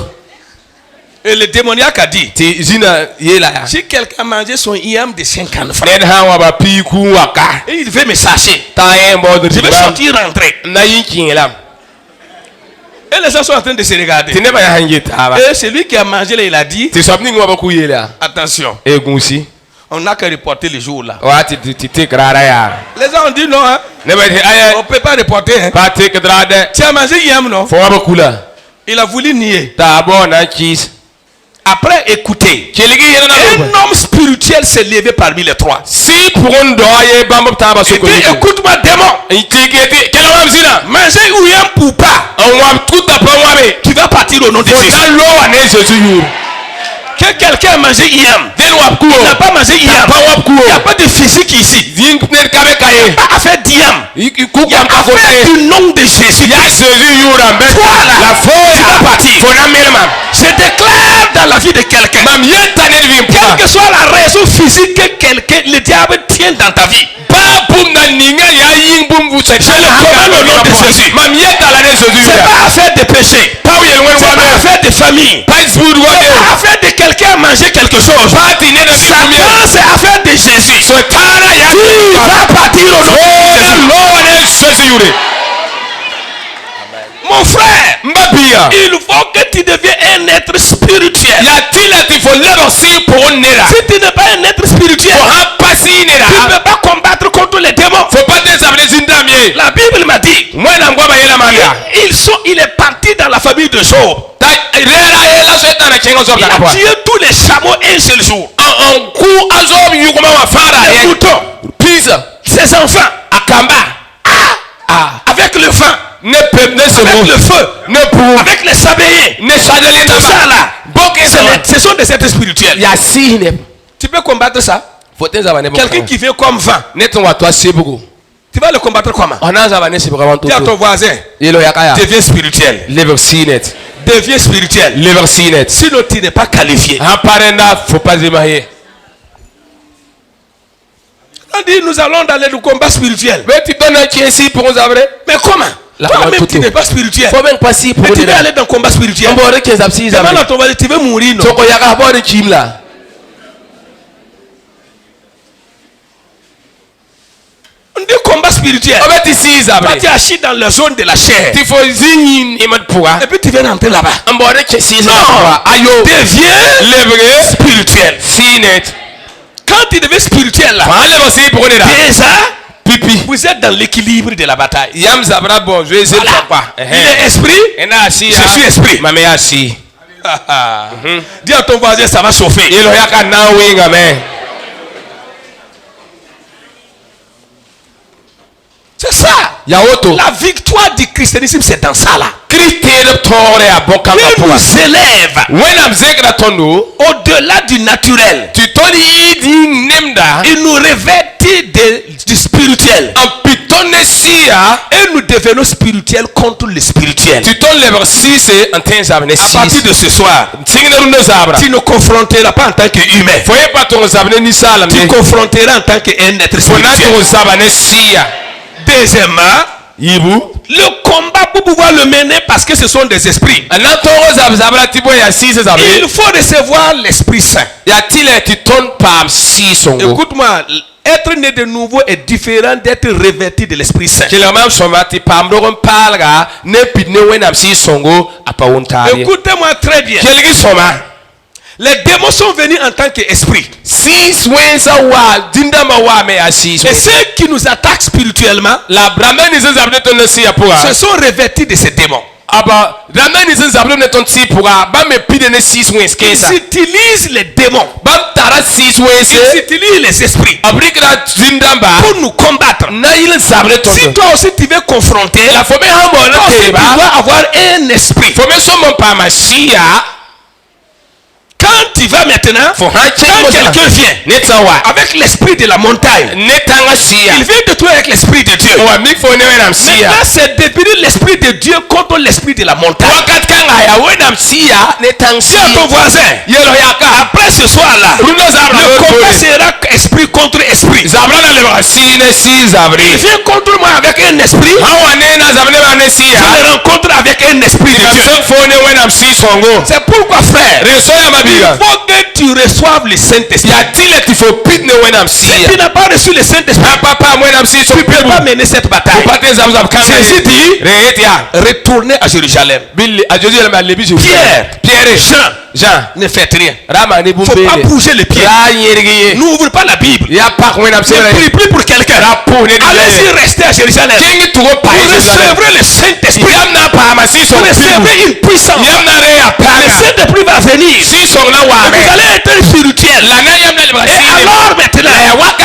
Et le démoniaque a dit, ti zina yela si quelqu'un a mangé son IAM de 50 francs nen ha wa ba pi ku waka et il veut me sacher, ta en bo de je vais sortir rentrer. na yinkin la Et les gens sont en train de se regarder. ti ne ba ya hangeta ba Et celui qui a mangé là, il a dit, ti sabni ngwa ba ku yela attention, egunsi on n'a qu'à reporter le jour là. wa ti te grara ya Les gens ont dit non, hein, ne ba aya on ne peut pas reporter. Hein. ba te grade Tu as mangé IAM, non? fo ba kula Il a voulu nier. ta bo na kis Après, écoutez, keligi yena na un homme spirituel s'est levé parmi les trois. si pour on doye bamba ta ba Il soko dit, écoute-moi, démon, itigeti kela wa mzina manger IAM pour pas. on wa tout ta pa wa be Tu vas partir au nom de for Jésus. that law and Jesus you Que quelqu'un a mangé IAM. then wa ku Il n'a pas mangé IAM. Il n'y a pas de physique ici. zin ne kabe kaye Pas affaire d'IAM. ku Il y a kam ka ko affaire du nom de Jésus. ya Jesus you rambe Voilà. la fo Tu vas partir. for na melma Je déclare dans la vie de quelqu'un, mam yenta ne vim quelle que soit la raison physique que quelqu'un, le diable tient dans ta vie. ba bum na ninga ya yin bum bu se Je le commande au nom de Jésus. mam yenta la ne Jesus C'est you pas affaire de péché. pa wi wen C'est wa pas me affaire de famille. pa food wa C'est de pas affaire de quelqu'un à manger quelque chose. party ne na Satan, c'est affaire de Jésus. so tara ya Tu vas partir au nom de Jésus. law and Jesus you Mon frère, mbabia il faut que tu deviennes un être spirituel. ya tilati fo lero si pour nera Si tu n'es pas un être spirituel, fo ha pasi nera tu ne peux pas combattre contre les démons. fo pas te sabne zindamie La Bible m'a dit, mwana ngwa yela manga il est parti dans la famille de Job. ta rera yela shetana kengo Il zobda a kwa tué tous les chameaux un seul jour. en ku azob yukuma wa fara Les ye moutons, pizza ses enfants, akamba avec le vent, ne pe ne se avec mo le feu, ne pour avec les sabliers. ne sadeli Tout ça là, boke ce sont des êtres spirituels. ya sine Tu peux combattre ça. fo te zabane bo Quelqu'un qui vient comme vent, ne ton wa toi sebugo tu vas le combattre comment? ona zabane sebugo wa Dis à ton toto voisin, yelo yakaya deviens spirituel. lever sinet Deviens spirituel. lever sinet Sinon, tu n'es pas qualifié. ha parenda faut pas zemaye On dit, nous allons dans le combat spirituel. mais tu donnes un ici pour nous avoir Mais comment? La Toi-même, main tu n'es pas spirituel. faut même pas si pour Et nous tu veux aller dans le combat spirituel. on va que ça si Demande ça à ton voisin, tu veux mourir, non? soko yaka bord kimla On dit combat spirituel. on va te si ça Toi, tu es assis dans la zone de la chair. tu faut zin imad pourra Et puis tu viens rentrer là-bas. on va que si ça Non. ayo Deviens lever spirituel. sinet Quand tu deviens spirituel là, fa le aussi pour nous là déjà, pipi vous êtes dans l'équilibre de la bataille. yam zabra bon je sais Voilà. pas Il est esprit. ena si Je suis esprit. mame asi Dis à ton voisin, ça va chauffer. ilo yaka na winga me C'est ça. yaoto La victoire du christianisme, c'est dans ça là. kristele tore aboka Il pour nous élève when am zekra tondo au-delà du naturel. tu toni di nemda Il nous revêtit du spirituel. en pitone sia Et nous devenons spirituels contre le spirituel. tu ton lever 6 en ten zabne À 6 partir de ce soir, tingna rundo zabra tu ne confronteras pas en tant qu'humain. foye pas ton zabne ni salam Tu ne confronteras en tant qu'un être fona spirituel. ton zabane sia Deuxièmement, yibu le combat pour pouvoir le mener parce que ce sont des esprits. ana ton zabra tibo ya 6 zabne Il faut recevoir l'Esprit Saint. ya tile ti ton pam 6 songo Écoute-moi, être né de nouveau est différent d'être revêtu de l'Esprit Saint. kilamam soma ti pam dogon palga ne pitne wenam 6 songo apa wontari Écoutez-moi très bien. kelgi soma Les démons sont venus en tant qu'esprit. Et ceux qui nous attaquent spirituellement se sont revêtis de ces démons. Ils utilisent les démons. Ils utilisent les esprits pour nous combattre. Si toi aussi tu veux confronter, toi aussi tu dois avoir un esprit. Quand tu vas maintenant, quand quelqu'un vient avec l'esprit de la montagne, il vient de toi avec l'esprit de Dieu. Maintenant c'est définir l'esprit de Dieu contre l'esprit de la montagne. Dis à ton voisin, après ce soir-là, le combat sera esprit contre esprit. Il vient contre moi avec un esprit, je le rencontre avec un esprit de Dieu. C'est pourquoi, frère, il faut que tu reçoives le Saint-Esprit. Si tu n'as pas reçu le Saint-Esprit, tu ne peux pas mener cette bataille. Jésus dit, retournez à Jérusalem. Pierre, Jean, ne faites rien. Il ne faut pas bouger les pieds. N'ouvre pas la Bible. Ne prie plus pour quelqu'un. Allez-y, restez à Jérusalem. Vous recevrez le Saint-Esprit. Vous recevrez une puissance. Le Saint-Esprit va venir. Vous allez être spirituel. Et alors maintenant,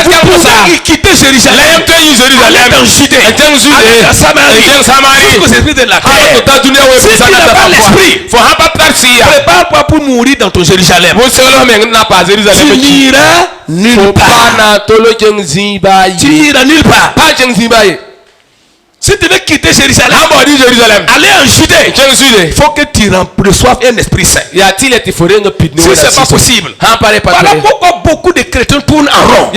vous pouvez quitter Jérusalem. Aller dans Judée. Aller dans Samarie. Jusqu'aux esprits de la terre. Si tu n'as pas l'esprit, prépare-toi pour mourir dans ton Jérusalem. Tu n'iras nulle part. Tu n'iras nulle part. Si tu veux quitter Jérusalem, aller en Judée, il faut que tu reçoives un esprit saint. Si ce n'est pas possible, voilà pourquoi beaucoup de chrétiens tournent en rond.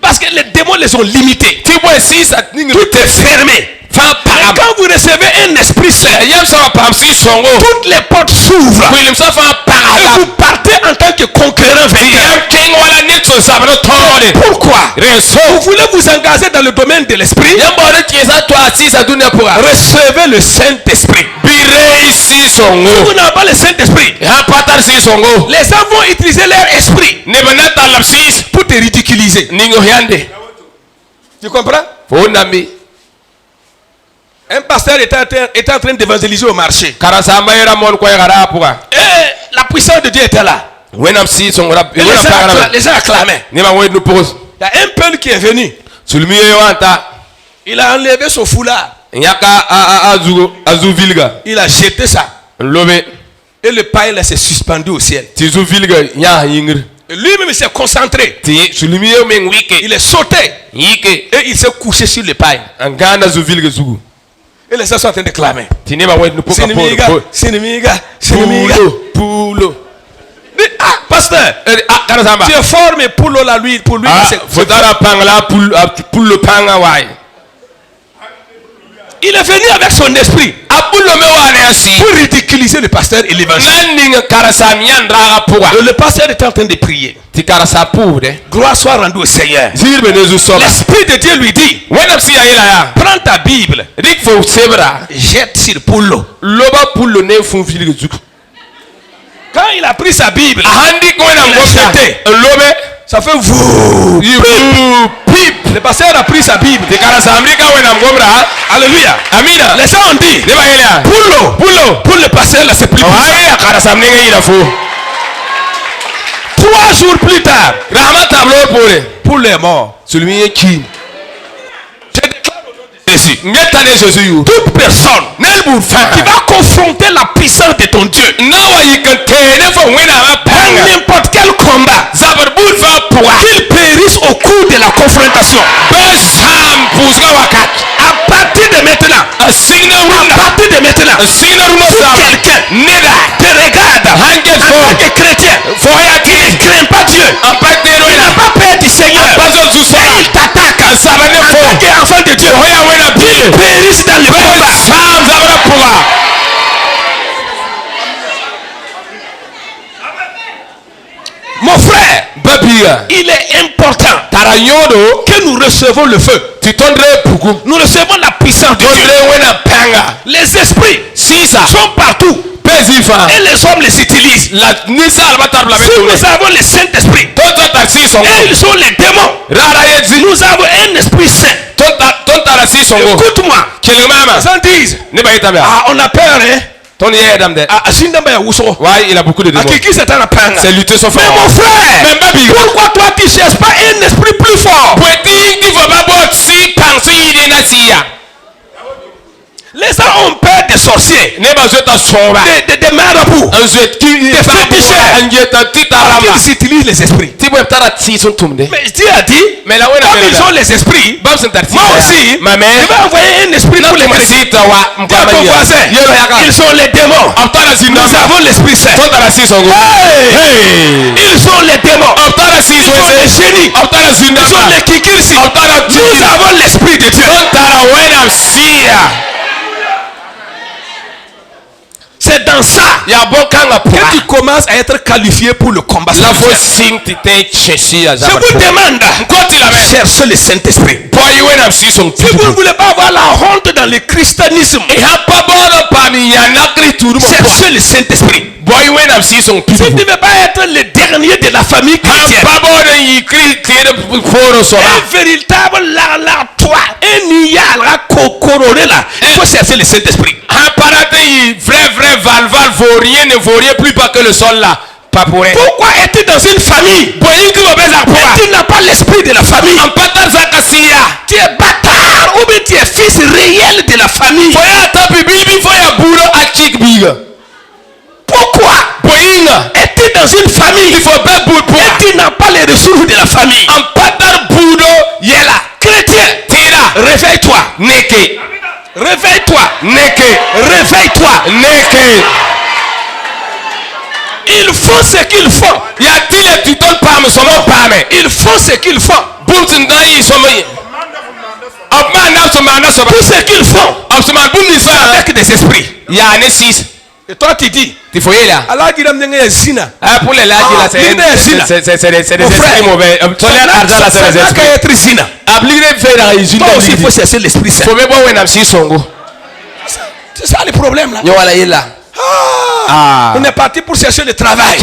Parce que les démons les ont limités. Tout est fermé. Mais quand vous recevez un esprit saint, toutes les portes s'ouvrent. Et vous partez en tant que conquérant vainqueur. Pourquoi? Vous voulez vous engager dans le domaine de l'esprit? Recevez le Saint-Esprit. Si vous n'avez pas le Saint-Esprit, les gens vont utiliser leur esprit pour te ridiculiser. Tu comprends? Un pasteur était en train d'évangéliser au marché. Et la puissance de Dieu était là. Les gens acclamaient. Il y a un peuple qui est venu. Il a enlevé son foulard. Il a jeté ça. Et le paille s'est suspendu au ciel. Et lui-même il s'est concentré. Il est sauté. Et il s'est couché sur le paille. Et les gens sont en train de clamer. Sinimiga. Ah, pasteur, tu es fort, mais pour lui, il est venu avec son esprit pour ridiculiser le pasteur et l'évangile. Le pasteur était en train de prier. Gloire soit rendue au Seigneur. L'esprit de Dieu lui dit, prends ta Bible, jette sur Poulo. Quand il a pris sa Bible, il a jeté. Ça fait vous. Le pasteur a pris sa Bible. Alléluia. Les gens ont dit, pour le pasteur là c'est plus puissant. 3 jours plus tard, pour les morts, celui qui toute personne qui va confronter la puissance de ton Dieu n'importe quel combat, qu'il périsse au cours de la confrontation. À partir de maintenant, si quelqu'un te regarde en tant que chrétien, il ne craint pas Dieu, il n'a pas peur du Seigneur, et il t'attaque en tant qu'enfant de Dieu, il périsse dans le combat. Mon frère, il est important que nous recevons le feu. Nous recevons la puissance de Dieu. Les esprits sont partout. Et les hommes les utilisent. Si nous avons le Saint-Esprit, et ils sont les démons. Nous avons un Esprit Saint. Écoute-moi. Ils disent, on a peur, hein. Il a beaucoup de démons. C'est lutter son frère. Mais mon frère, pourquoi toi tu ne cherches pas un esprit plus fort? Les gens ont peur des sorciers, des marabouts, des féticheurs. Ils utilisent les esprits. Mais Dieu a dit, comme ils ont les esprits, moi aussi, je vais envoyer un esprit pour les chrétiens. Ils sont les démons. Nous avons l'Esprit Saint. Ils sont les démons. Ils sont les génies. Ils sont les kikirsi. Nous avons l'Esprit de Dieu. C'est dans ça que tu commences à être qualifié pour le combat. Je vous demande, cherchez le Saint-Esprit. Si vous ne voulez pas avoir la honte dans le christianisme, cherchez le Saint-Esprit. Si tu ne veux pas être le dernier de la famille chrétienne, un véritable lartois, un nial, il faut chercher le Saint-Esprit. Vrai valval vaut rien, ne vaut rien plus bas que le sol là. Pas pour rien. Pourquoi es-tu dans une famille et tu n'as pas l'esprit de la famille? Tu es bâtard ou bien tu es fils réel de la famille? Pourquoi es-tu dans une famille et tu n'as pas les ressources de la famille? Chrétien, réveille-toi. Réveille-toi. Réveille-toi. Ils font ce qu'ils font. Ils font ce qu'ils font. Tout ce qu'ils font avec des esprits. Et toi tu dis, Allah dit pour les c'est des esprits mauvais. Toi aussi il faut chercher l'Esprit Saint. C'est ça le problème là. On est parti pour chercher le travail.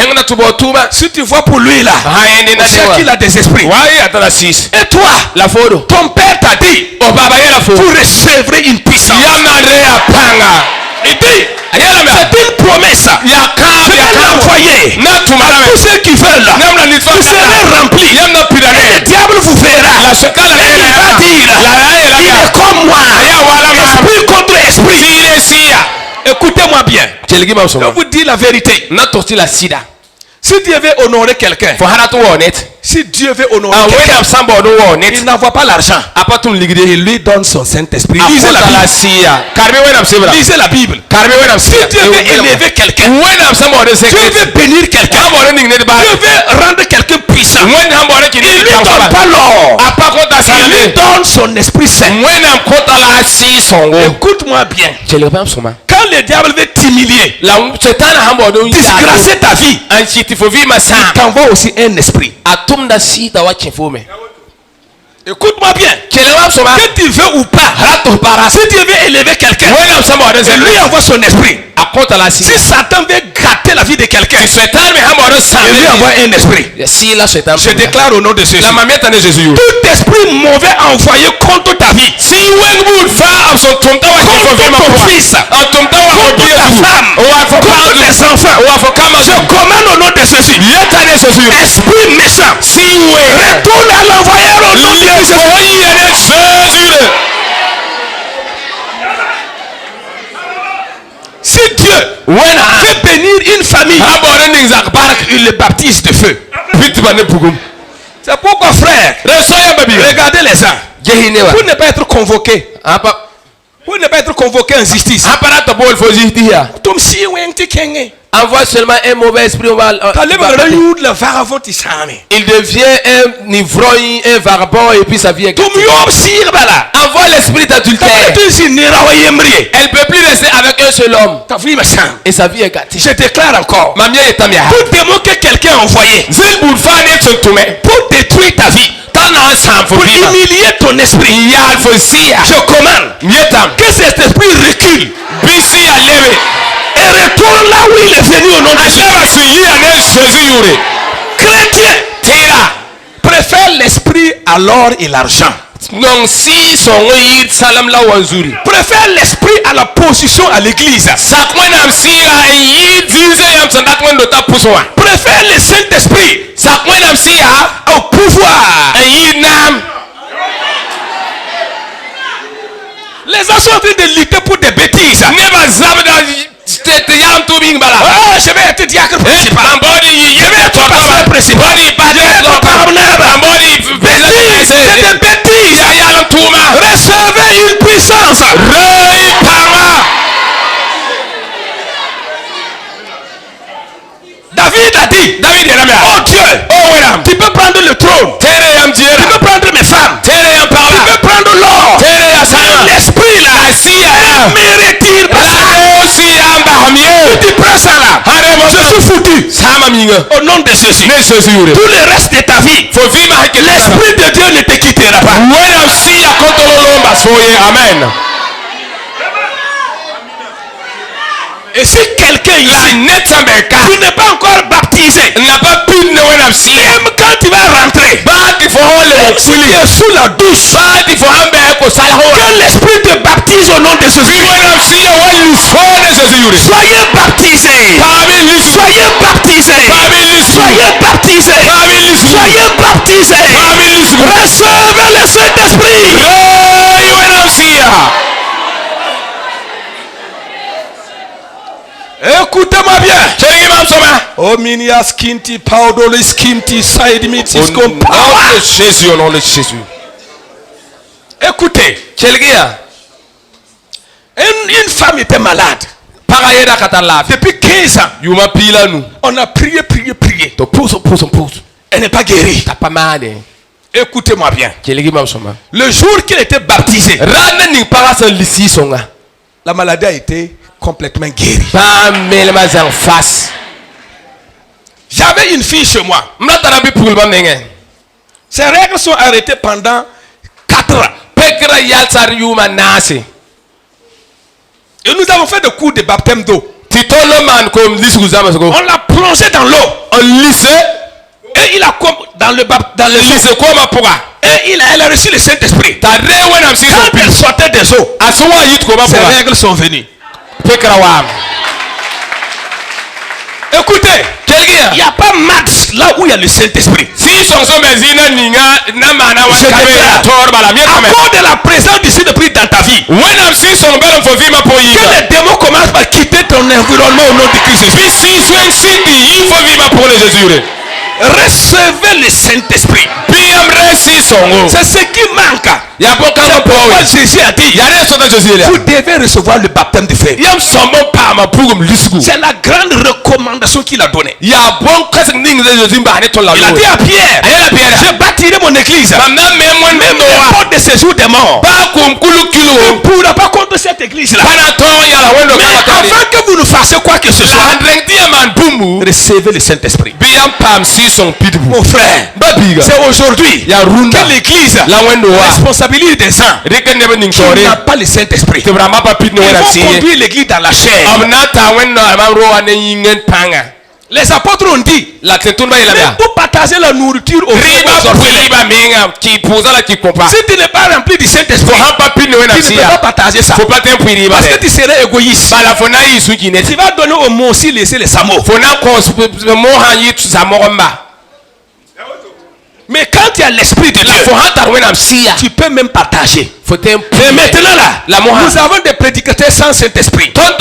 Si tu vois pour lui là, c'est qu'il a des esprits. Et toi, ton père t'a dit pour recevoir une puissance. Il dit, c'est une promesse. Je vais l'envoyer à tous ceux qui veulent. Vous serez remplis. Et le diable vous verra. Et il va dire, il est comme moi. Esprit contre esprit. Écoutez-moi bien. Je vous dis la vérité. Si Dieu veut honorer quelqu'un, si Dieu veut honorer quelqu'un, il n'envoie pas l'argent. Il lui donne son Saint-Esprit. Lisez la Bible. Lisez la Bible. Si Dieu veut élever quelqu'un, Dieu veut bénir quelqu'un, Dieu veut rendre quelqu'un puissant, il ne lui donne pas l'or. Il lui donne son Esprit Saint. Écoute-moi bien. Quand le diable veut t'humilier, disgracer ta vie, il t'envoie aussi un esprit. Écoute-moi bien. Que tu veux ou pas, si Dieu veut élever quelqu'un, il lui envoie son esprit. Si Satan veut gâter la vie de quelqu'un, il lui envoie un esprit. Je déclare au nom de Jésus, tout esprit mauvais envoyé contre ta vie, contre ton fils, contre ta femme, contre tes enfants, je commande au nom de Jésus, esprit méchant, retourne à l'envoyeur au nom de Jésus. Si Dieu veut bénir une famille, il le baptise de feu. C'est pourquoi, frère, regardez les gens. Pour ne pas être convoqué, pour ne pas être convoqué en justice, envoie seulement un mauvais esprit. Il devient un ivrogne, un vagabond, et puis sa vie est gâtée. Envoie l'esprit d'adultère. Elle ne peut plus rester avec un seul homme. Et sa vie est gâtée. Je déclare encore, tout démon que quelqu'un a envoyé pour détruire ta vie, pour humilier ton esprit, je commande que cet esprit recule et retourne là où il est venu au nom de Jésus. Chrétien, préfère l'esprit à l'or et l'argent. Préfère l'esprit à la position à l'église. Préfère le Saint-Esprit au pouvoir. Les gens sont en train de lutter pour des bêtises. Je vais être diacre principal. Je vais être pasteur principal. Je vais être partenaire. C'est des bêtises. Recevez une puissance. David a dit, oh Dieu, tu peux prendre le trône, tu peux prendre mes femmes, tu peux prendre l'or, l'esprit là, me retire pas ça. Tu prends ça là, je suis foutu. Au nom de Jésus, tout le reste de ta vie, l'esprit de Dieu ne te quittera pas. Amen. Et si quelqu'un ici, tu n'es pas encore baptisé, même quand tu vas rentrer, si tu es sous la douche, que l'esprit te baptise au nom de Jésus. Soyez baptisés. Soyez baptisés. Soyez baptisés. Soyez baptisés. Recevez le Saint-Esprit. Écoutez-moi bien. Oh minia skinti paudole skinti side mitis comme Jésus, au nom de Jésus. Écoutez, une femme était malade. Depuis 15 ans. On a prié. Elle n'est pas guérie. Écoutez-moi bien. Le jour qu'elle était baptisée, la maladie a été complètement guérie. J'avais une fille chez moi. Ses règles sont arrêtées pendant 4 ans. Et nous avons fait des cours de baptême d'eau. On l'a plongé dans l'eau. Et il a dans le et elle a reçu le Saint-Esprit. Quand elle sortait des eaux, ses règles sont venues. Écoutez, il n'y a pas match là où il y a le Saint-Esprit. À cause de la présence du Saint-Esprit dans ta vie, que les démons commencent à quitter ton environnement au nom de Christ Jésus. Recevez le Saint-Esprit. C'est ce qui manque. Jésus a dit, vous devez recevoir le baptême de feu. C'est la grande recommandation qu'il a donnée. Il a dit à Pierre, je bâtirai mon église, même les portes de séjour des morts ne pourra pas contre cette église là. Mais avant que vous ne fassiez quoi que ce soit, recevez le Saint-Esprit. Mon frère, c'est aujourd'hui que l'église responsabilise des gens qui n'ont pas le Saint-Esprit. Ils vont conduire l'église dans la chair. Les apôtres ont dit, même pour partager la nourriture aux orphelins, si tu n'es pas rempli du Saint-Esprit, tu ne peux pas partager ça. Parce que tu serais égoïste. Tu vas donner au mot aussi laisser les samots. Mais quand tu as l'esprit de Dieu, tu peux même partager. Et maintenant là, nous avons des prédicateurs sans Saint-Esprit. Des gens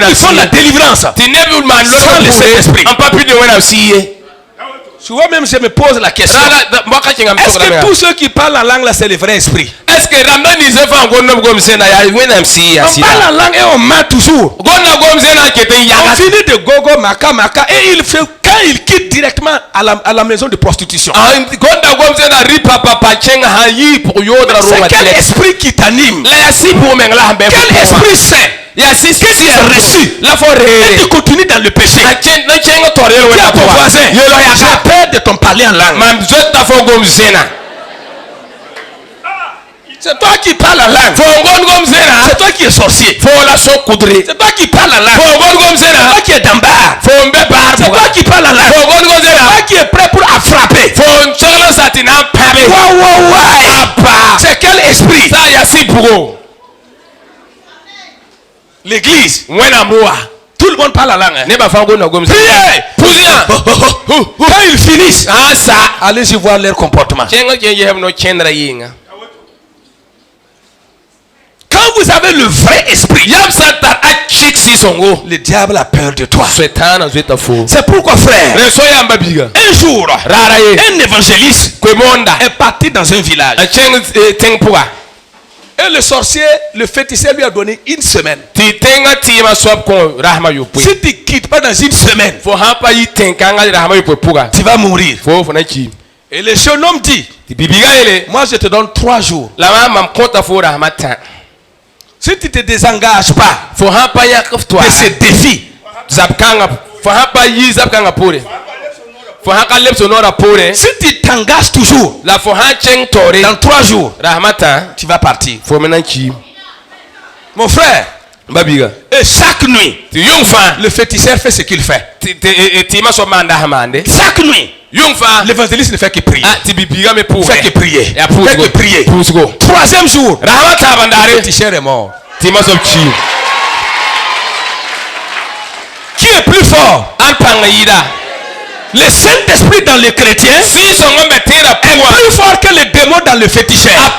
qui font la délivrance sans le Saint-Esprit. Souvent même je me pose la question, est-ce que tous ceux qui parlent en langue là c'est le vrai esprit? On parle en langue et on ment toujours. On finit de gogo maka maka et il fait, quand il quitte directement à la maison de prostitution. C'est quel esprit qui t'anime? Quel esprit saint que tu as reçu et tu continues dans le péché? Dis à ton voisin, j'ai peur de ton parler en langue. C'est toi qui parles la langue. C'est toi qui es sorcier. C'est toi qui parles la langue. C'est toi qui es d'ambar. C'est toi qui parles la langue. C'est toi qui es prêt pour frapper. C'est quel esprit? L'église. Tout le monde parle la langue. Priez. Quand ils finissent, allez-y voir leur comportement. Quand vous avez le vrai esprit, le diable a peur de toi. C'est pourquoi, frère, un jour, un évangéliste est parti dans un village. Et le sorcier, le féticheur lui a donné une semaine. Si tu ne quittes pas dans une semaine, tu vas mourir. Et le jeune homme dit, moi je te donne 3 jours. Si tu ne te désengages pas de ce défi, si tu t'engages toujours, dans 3 jours, tu vas partir. Mon frère, et chaque nuit, le féticheur fait ce qu'il fait. Chaque nuit, l'évangéliste ne fait que prier. Fait que prier. Fait que prier. 3e jour, le féticheur est mort. Qui est plus fort? Le Saint-Esprit dans les chrétiens est plus fort que le démon dans le féticheur.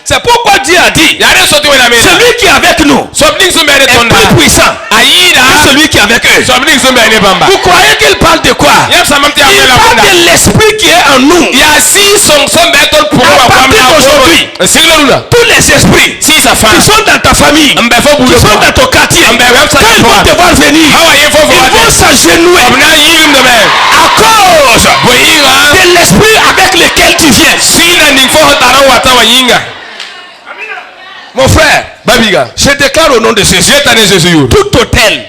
C'est pourquoi Dieu a dit, celui qui est avec nous est plus puissant que celui qui est avec eux. Vous croyez qu'il parle de quoi? Il parle de l'esprit qui est en nous. À partir d'aujourd'hui, tous les esprits qui sont dans ta famille, qui sont dans ton quartier, quand ils vont te voir venir, ils vont s'agenouiller à cause de l'esprit avec lequel tu viens. Mon frère, je déclare au nom de Jésus, tout hôtel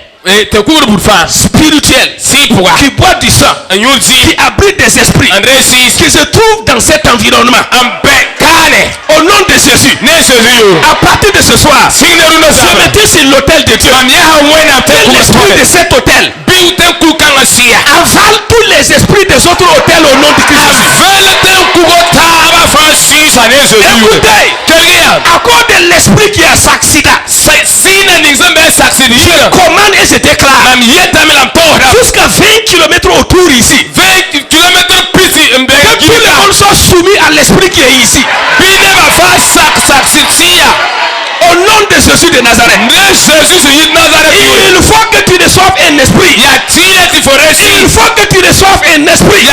spirituel qui boit du sang, qui abrite des esprits, qui se trouve dans cet environnement, au nom de Jésus, à partir de ce soir, je mettais sur l'autel de Dieu, l'esprit de cet hôtel avale tous les esprits des autres hôtels au nom de Christ. Écoutez, à cause de l'esprit qui a s'accident, je commande et je déclare jusqu'à 20 km autour ici, que tout le monde soit soumis à l'esprit qui est ici. Au nom de Jésus de Nazareth, il faut que tu reçoives un esprit. Il faut que tu reçoives un esprit.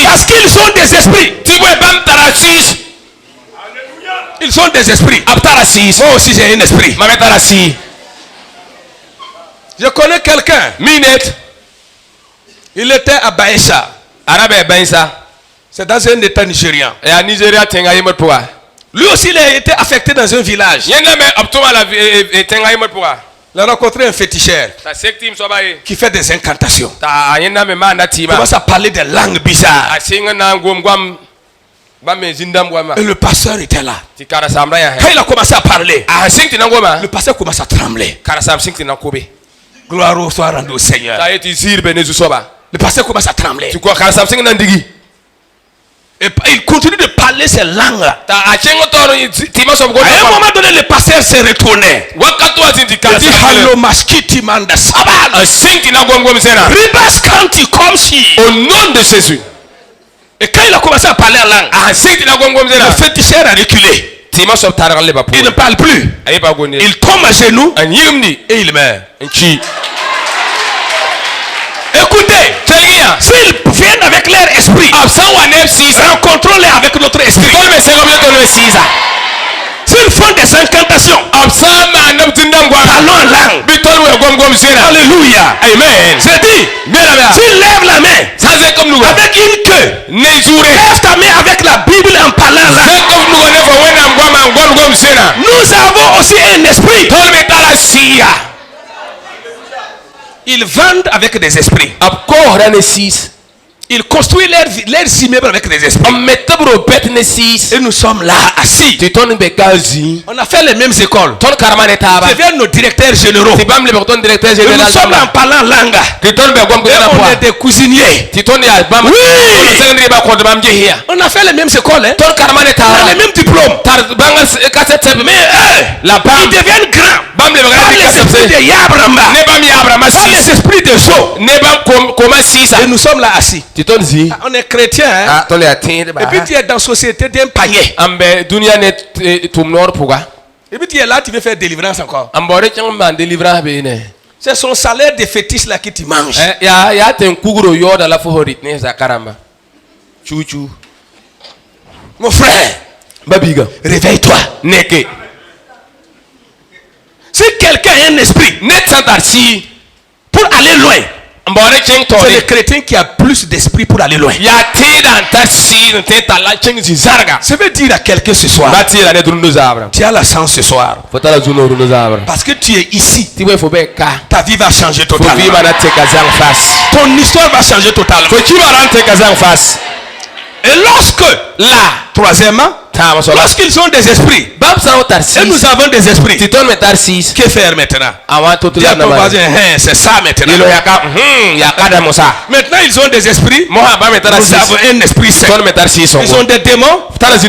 Parce qu'ils sont des esprits. Ils sont des esprits. Moi aussi j'ai un esprit. Je connais quelqu'un. Il était à Baïcha. C'est dans un état nigérian. Lui aussi il a été affecté dans un village. Il a rencontré un féticheur qui fait des incantations. Il commence à parler des langues bizarres. Et le pasteur était là. Quand il a commencé à parler, le pasteur commence à trembler. Gloire soit rendue au Seigneur. Le pasteur commence à trembler. Et il continue de parler ces langues-là. À un moment donné, le pasteur s'est retourné. Il a dit, Hallo Maskiti Manda Sabal. Ribas Kanti Komsi. Au nom de Jésus. Et quand il a commencé à parler en langue, le féticheur a reculé. Il ne parle plus. Il tombe à genoux et il meurt. Écoutez, s'ils viennent avec leur esprit, rencontrons-les avec notre esprit. S'ils font des incantations, parlons en langue. Alléluia. Amen. C'est dit, s'ils lèvent la main avec une queue, lève ta main avec la Bible en parlant en langue. Nous avons aussi un esprit. Ils vendent avec des esprits. Ils construisent leurs immeubles avec des esprits. Et nous sommes là assis. On a fait les mêmes écoles. Je viens nos directeurs généraux. Et nous sommes en parlant langue. Et on est des cuisiniers. Oui. On a fait les mêmes écoles. Hein? On a les mêmes diplômes. Mais ils deviennent grands. Pas les esprits de Yabramba. Pas les esprits de Jo. Et nous sommes là assis. On est chrétien. Hein? Et puis tu es dans la société d'un païen. Et puis tu es là, tu veux faire délivrance encore. C'est son salaire de fétiche là qui tu manges. Mon frère, réveille-toi. Si quelqu'un a un esprit pour aller loin, c'est le chrétien qui a plus d'esprit pour aller loin. Ça veut dire à quelqu'un ce soir, tu as la chance ce soir. Parce que tu es ici. Ta vie va changer totalement. Ton histoire va changer totalement. Et lorsque, là, troisièmement, lorsqu'ils ont des esprits, et nous avons des esprits, que faire maintenant? Dis à ton voisin, c'est ça maintenant. Maintenant ils ont des esprits, nous avons un esprit saint. Ils ont des démons, c'est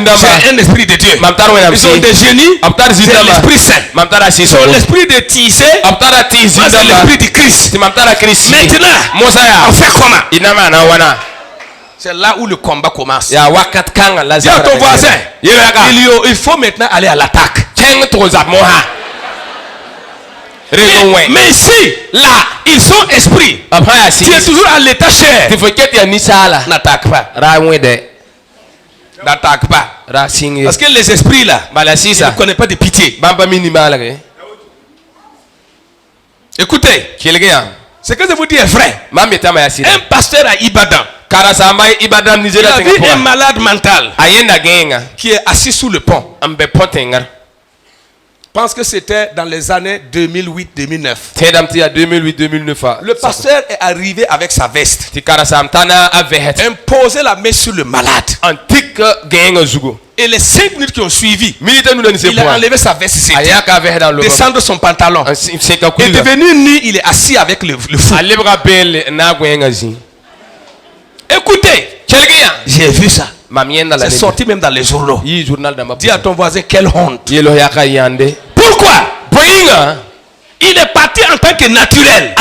un esprit de Dieu. Ils ont des génies, c'est l'esprit saint. Ils ont l'esprit de Tisé, c'est l'esprit de Christ. Maintenant, on fait comment? C'est là où le combat commence. Dis à ton voisin, il faut maintenant aller à l'attaque. Mais si là, ils sont esprits, tu es toujours à l'état chair. N'attaque pas. N'attaque pas. Parce que les esprits là, ils ne connaissent pas de pitié. Écoutez, ce que je vous dis est vrai. Un pasteur à Ibadan, il a vu un malade mental qui est assis sous le pont. Je pense que c'était dans les années 2008-2009. Le pasteur est arrivé avec sa veste. Imposé la main sur le malade. Et les 5 minutes qui ont suivi, il a enlevé sa veste, descendre son pantalon. Il est devenu nu, il est assis avec le fou. Écoutez, j'ai vu ça. C'est sorti même dans les journaux. Dis à ton voisin, quelle honte. Pourquoi? Il est parti en tant que naturel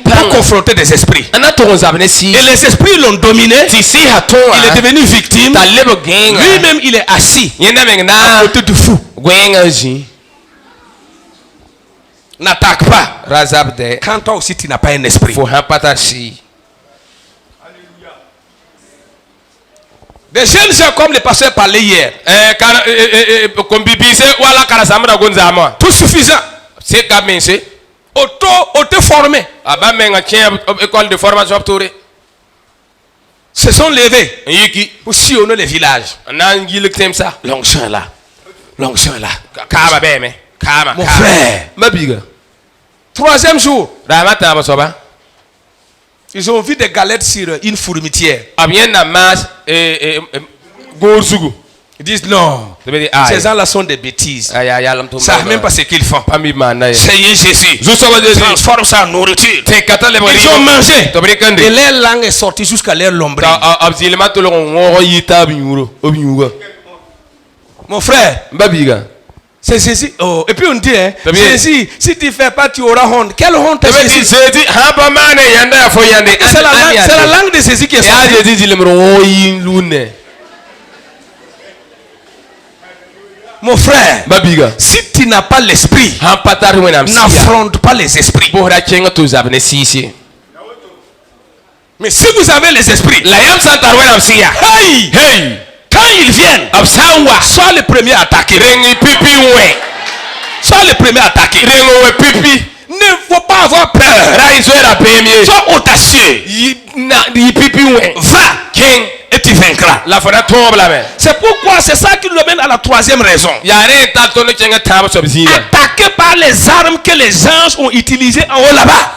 pour confronter des esprits. Et les esprits l'ont dominé. Il est devenu victime. Lui-même, il est assis à côté du fou. N'attaque pas. Quand toi aussi tu n'as pas un esprit. Des jeunes gens comme le pasteur parlait hier. Tout suffisant. Auto-formé. Se sont levés pour sillonner les villages. L'onction est là. L'onction est là. Mon frère. 3e jour. Ils ont vu des galettes sur une fourmitière. Ils disent non. Ces gens-là sont des bêtises. Ils ne savent même pas ce qu'ils font. Seigneur Jésus, transforme ça en nourriture. Ils ont mangé. Et leur langue est sortie jusqu'à leur lombril. Mon frère. C'est Jésus. Oh. Et puis on dit, hein, Jésus, si tu ne fais pas, tu auras honte. Quelle honte est Jésus? C'est la langue de Jésus qui est sortie. Mon frère, si tu n'as pas l'esprit, n'affronte pas les esprits. Mais si vous avez les esprits, hey, quand ils viennent, sois le premier à attaquer. Sois le premier à attaquer. Ne faut pas avoir peur. Sois audacieux. Va. Et tu vaincras. C'est pourquoi c'est ça qui nous amène à la 3e raison. Attaqué par les armes que les anges ont utilisées en haut là-bas.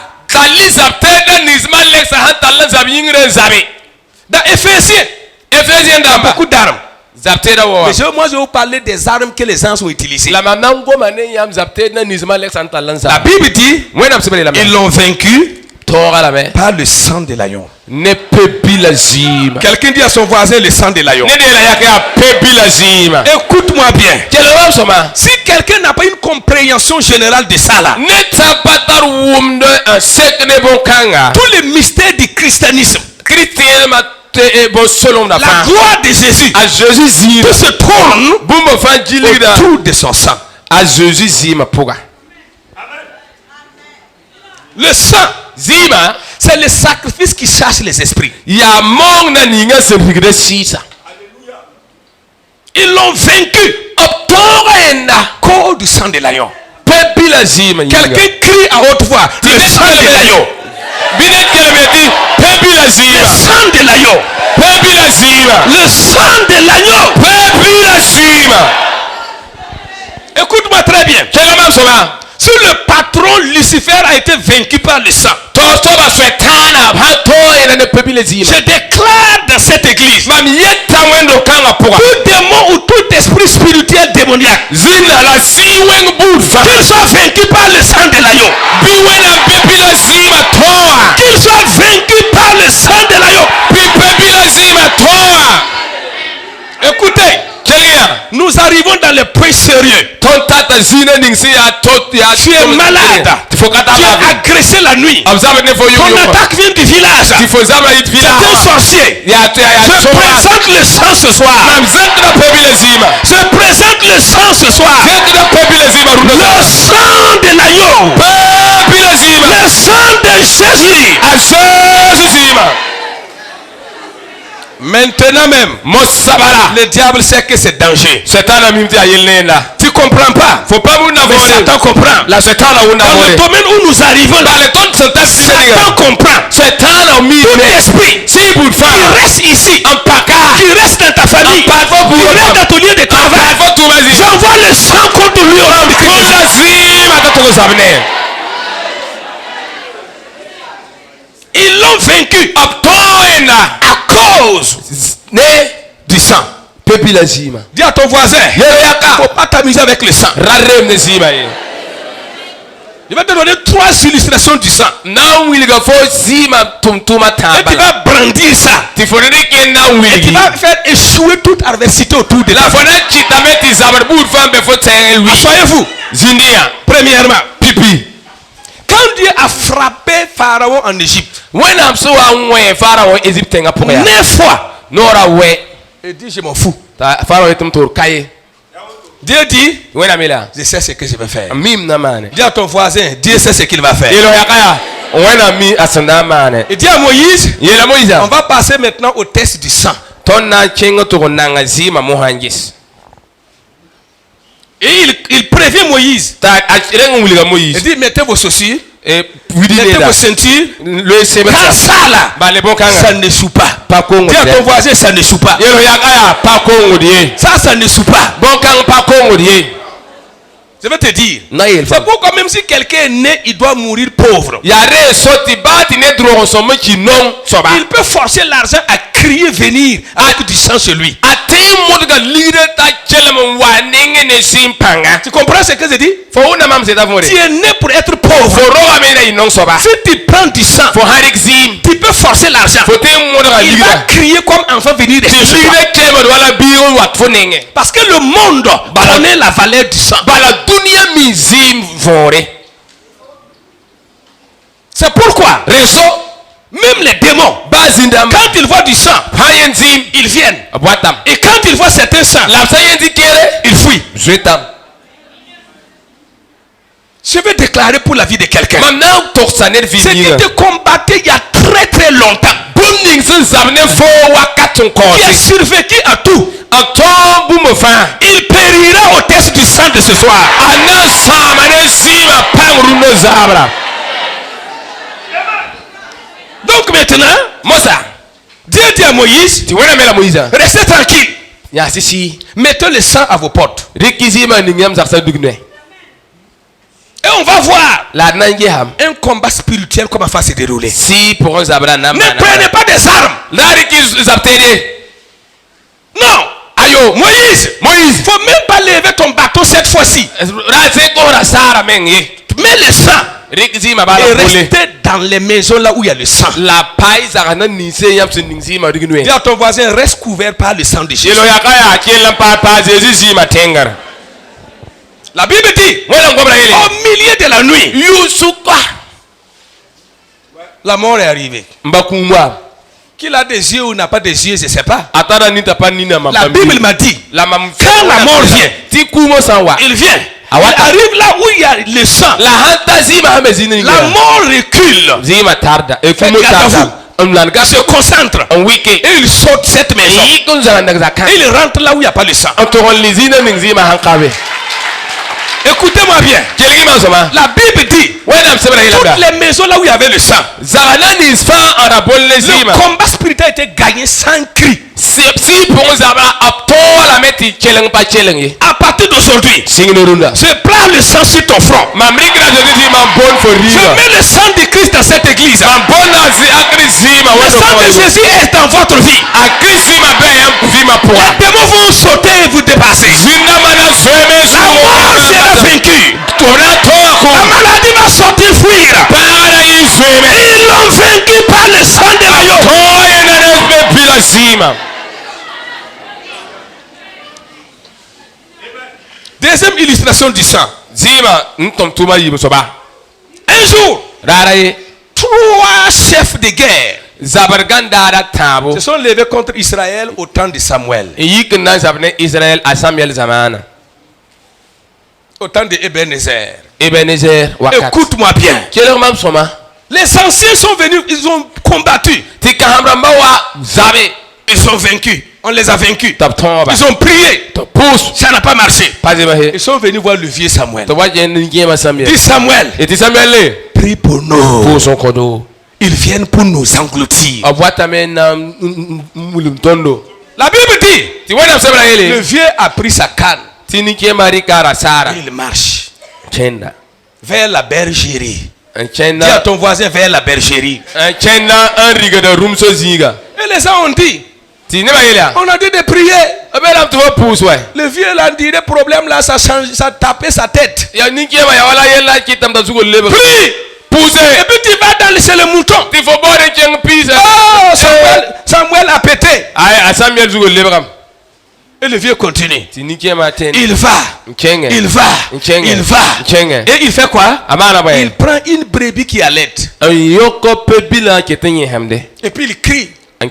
Dans Éphésiens, il y a beaucoup d'armes. Mais moi, je vais vous parler des armes que les gens ont utilisées. La Bible dit ils l'ont vaincu par le sang de l'agneau. Quelqu'un dit à son voisin le sang de l'agneau. Écoute-moi bien. Si quelqu'un n'a pas une compréhension générale de ça là, tous les mystères du christianisme, la gloire de Jésus, tout se tourne autour de son sang. Le sang, c'est le sacrifice qui chasse les esprits. Ils l'ont vaincu à cause du sang de l'agneau. Quelqu'un crie à haute voix le sang de l'agneau. Le sang de l'agneau. Le sang de l'agneau. Écoute-moi très bien. Si le patron Lucifer a été vaincu par le sang, je déclare dans cette église tout démon ou tout esprit spirituel démoniaque qu'il soit vaincu par le sang de l'agneau. Qu'il soit vaincu par le sang de l'agneau. Écoutez, nous arrivons dans le point sérieux. Tu es malade. Tu es agressé la nuit. Ton attaque vient du village. C'est un sorcier. Je présente le sang ce soir. Je présente le sang ce soir. Le sang de l'agneau. Le sang de Jésus. Maintenant même, le diable sait que c'est danger. Tu comprends pas? Mais Satan comprend. Dans le domaine où nous arrivons, Satan comprend. Tout esprit qui reste ici, qui reste dans ta famille, qui reste dans ton lieu de travail, j'envoie le sang contre lui au nom de Christ. Ils l'ont vaincu à cause du sang. Dis à ton voisin, il ne faut pas t'amuser avec le sang. Je vais te donner 3 illustrations du sang. Et tu vas brandir ça. Et tu vas faire échouer toute adversité autour de toi. Soyez-vous. Premièrement, quand Dieu a frappé Pharaon en Égypte, 9 fois, il dit je m'en fous. Dieu dit je sais ce que je vais faire. Dis à ton voisin, Dieu sait ce qu'il va faire. Il dit à Moïse, on va passer maintenant au test du sang. Et il prévient Moïse. Il dit mettez vos chaussures, mettez vos ceintures, car ça là, ça ne choue pas. Dis à ton voisin, ça ne choue pas. Ça ne choue pas. Je vais te dire, c'est pourquoi même si quelqu'un est né, il doit mourir pauvre. Il peut forcer l'argent à crier venir avec du sang sur lui. Tu comprends ce que je dis? Tu es né pour être pauvre. Si tu prends du sang, tu peux forcer l'argent. Il va crier comme enfant venir. Parce que le monde connaît la valeur du sang. C'est pourquoi même les démons, quand ils voient du sang, ils viennent. Et quand ils voient certains sang, ils fuient. Je vais déclarer pour la vie de quelqu'un. Ce qui te combattait il y a très très longtemps, qui a survécu à tout, il périra au test du sang de ce soir. Donc maintenant, Dieu dit à Moïse, restez tranquille. Mettez le sang à vos portes. Et Et on va voir La nangeham. un combat spirituel comment va se dérouler. Si pour un zabra Ne prenez pas des armes. Non. Ayo, Moïse, faut même pas lever ton bateau cette fois-ci. Mets le sang et restez dans les maisons là où il y a le sang. La paille Dis à ton voisin, reste couvert par le sang de Jésus. La Bible dit, au milieu de la nuit, la mort est arrivée. Qu'il a des yeux ou n'a pas des yeux, je ne sais pas. La Bible m'a dit, quand la mort vient, il vient. Il arrive là où il y a le sang. La mort recule. Il se concentre. Et il saute cette maison. Et il rentre là où il n'y a pas le sang. Écoutez-moi bien. La Bible dit, toutes les maisons là où il y avait le sang, le combat spirituel était gagné sans cri. À partir d'aujourd'hui, je prends le sang sur ton front. Je mets le sang de Christ dans cette église. Le sang de Jésus est dans votre vie. Les démons vont sauter et vous dépasser. La mort sera vaincue. La maladie va sortir fuir. Ils l'ont vaincu par le sang de l'agneau. Deuxième illustration du sang. Un jour, 3 chefs de guerre se sont levés contre Israël au temps de Samuel. Au temps de Ebenezer. Écoute-moi bien. Les anciens sont venus, ils ont combattu. Ils sont vaincus. On les a vaincus. Ils ont prié. Ça n'a pas marché. Ils sont venus voir le vieux Samuel. Dis Samuel, prie pour nous. Ils viennent pour nous engloutir. La Bible dit, le vieux a pris sa canne. Il marche vers la bergerie. Dis à ton voisin vers la bergerie. Et les gens ont dit, on a dit de prier. Le vieux là dit le problème là, ça change, ça tapait sa tête. Prie. Et puis tu vas dans chez le mouton. Oh, Samuel a pété. Et le vieux continue. Il va. Il va. Et il fait quoi? Il prend une brebis qui allait. Et puis il crie. Et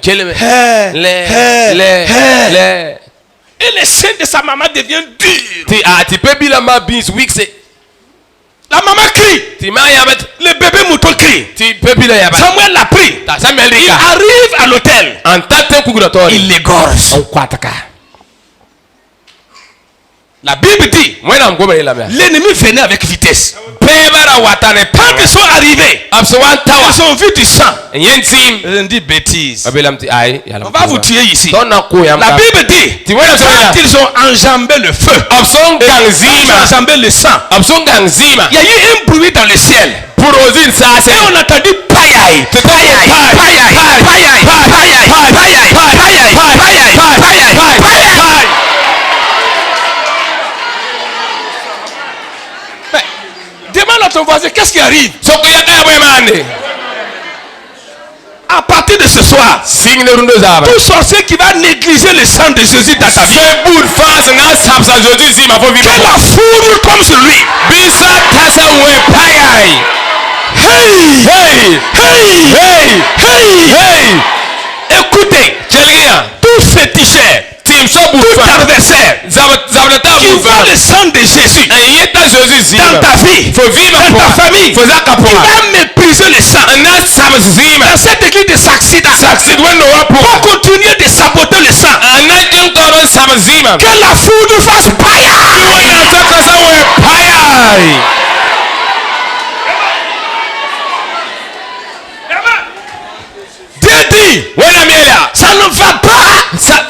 le sein de sa maman devient dur. La maman crie. Le bébé mouton crie. Samuel l'a pris. Il arrive à l'hôtel. Il l'égorge. La Bible dit, l'ennemi venait avec vitesse. Quand ils sont arrivés, ils ont vu du sang. Ils ont dit bêtise. On va vous tuer ici. La Bible dit, quand ils ont enjambé le feu, ils ont enjambé le sang, il y a eu un bruit dans le ciel. Et on a entendu payaï. Demande à ton voisin qu'est-ce qui arrive. À partir de ce soir, tout sorcier qui va négliger le sang de Jésus dans ta vie, que la foudre tombe sur lui. Écoutez, tout féticheur, tout adversaire qui voit le sang de Jésus dans ta vie, dans ta famille, qui va mépriser le sang dans cette église de Saxida pour continuer de saboter le sang, que la foudre fasse paille. Dieu dit, ça ne va pas.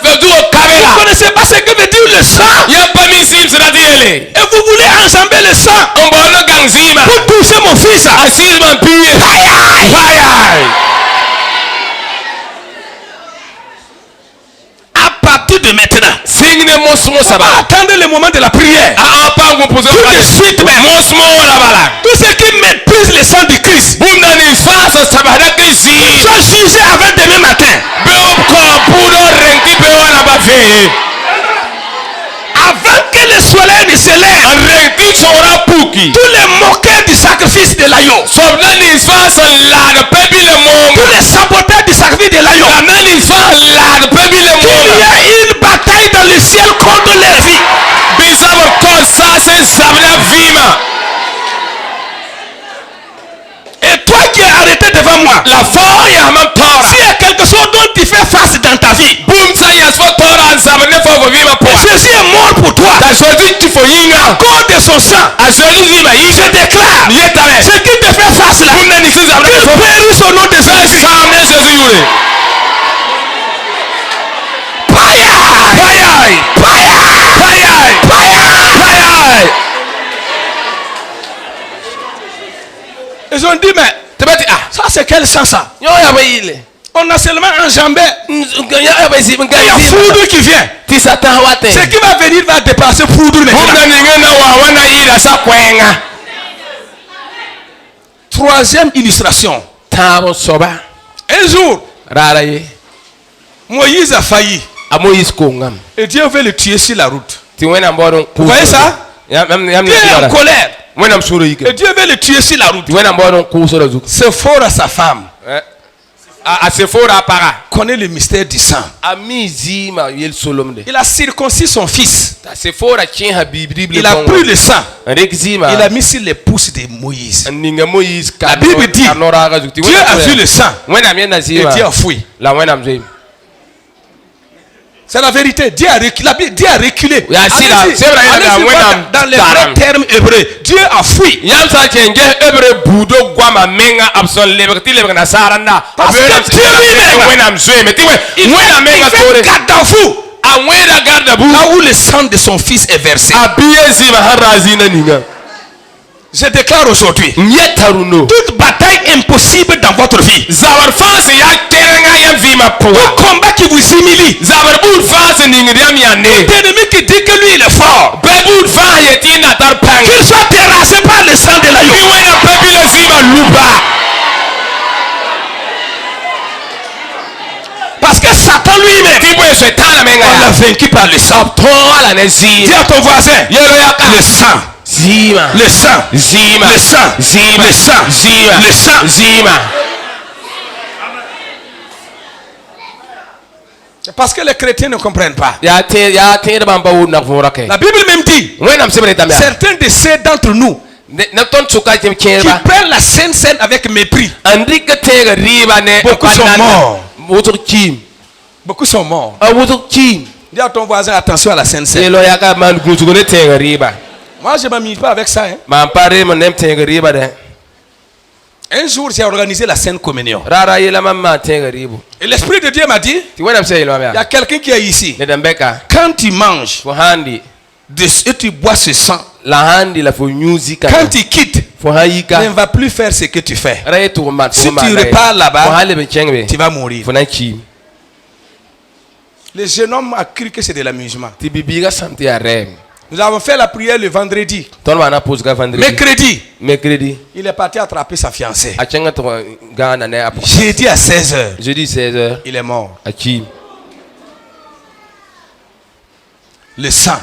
Vous ne connaissez pas ce que veut dire le sang. Et vous voulez enjamber le sang. pour toucher mon fils. À partir de maintenant, attendez le moment de la prière. Tout de suite même, tout ce qui méprise le sang du Christ, sois jugé avant demain matin. Avant que le soleil ne se lève, tous les moqueurs du sacrifice de l'agneau, tous les saboteurs du sacrifice de l'agneau, il y a une bataille dans le ciel contre leur vie. Et toi qui es arrêté devant moi, s'il y a quelque chose dont tu fais face dans ta vie, Jésus est mort pour toi. À cause de son sang, je déclare ce qui te fait face là, qu'il périsse au nom de Jésus. Ils ont dit, mais ça c'est quel sang ça? On a seulement enjambé. Il y a foudre qui vient. Ce qui va venir va dépasser foudre maintenant. Troisième illustration. Un jour, Moïse a failli. Et Dieu veut le tuer sur la route. Vous voyez ça? Dieu est en colère. Et Dieu veut le tuer sur la route. C'est fort à sa femme. Connaît le mystère du sang. Il a circoncis son fils. Il a pris le sang. Il a mis sur les pouces de Moïse. La Bible dit, Dieu a vu le sang et Dieu a fui. C'est la vérité. Dieu a reculé. Dans les vrais termes hébreux, Dieu a fui. Parce que Dieu lui-même, il fait garde à vous là où le sang de son fils est versé. Je déclare aujourd'hui, toute bataille impossible dans votre vie, tout combat qui vous humilie, tout ennemi qui dit que lui il est fort, qu'il soit terrassé par le sang de l'agneau. Parce que Satan lui-même, on l'a vaincu par le sang. Dis à ton voisin, le sang. Le sang, le sang, le sang, le sang. C'est parce que les chrétiens ne comprennent pas. La Bible même dit, certains de ceux d'entre nous qui prennent la Sainte Seine avec mépris, beaucoup sont morts. Beaucoup sont morts. Dis à ton voisin, attention à la Sainte Seine. Moi, je ne m'amuse pas avec ça. Un jour, j'ai organisé la Sainte Communion. Et l'Esprit de Dieu m'a dit, il y a quelqu'un qui est ici. Quand tu manges et tu bois ce sang, quand tu quittes, tu ne vas plus faire ce que tu fais. Si tu repars là-bas, tu vas mourir. Le jeune homme a cru que c'est de l'amusement. Nous avons fait la prière le vendredi. Mercredi, il est parti attraper sa fiancée. Jeudi à 16h, il est mort. Le sang.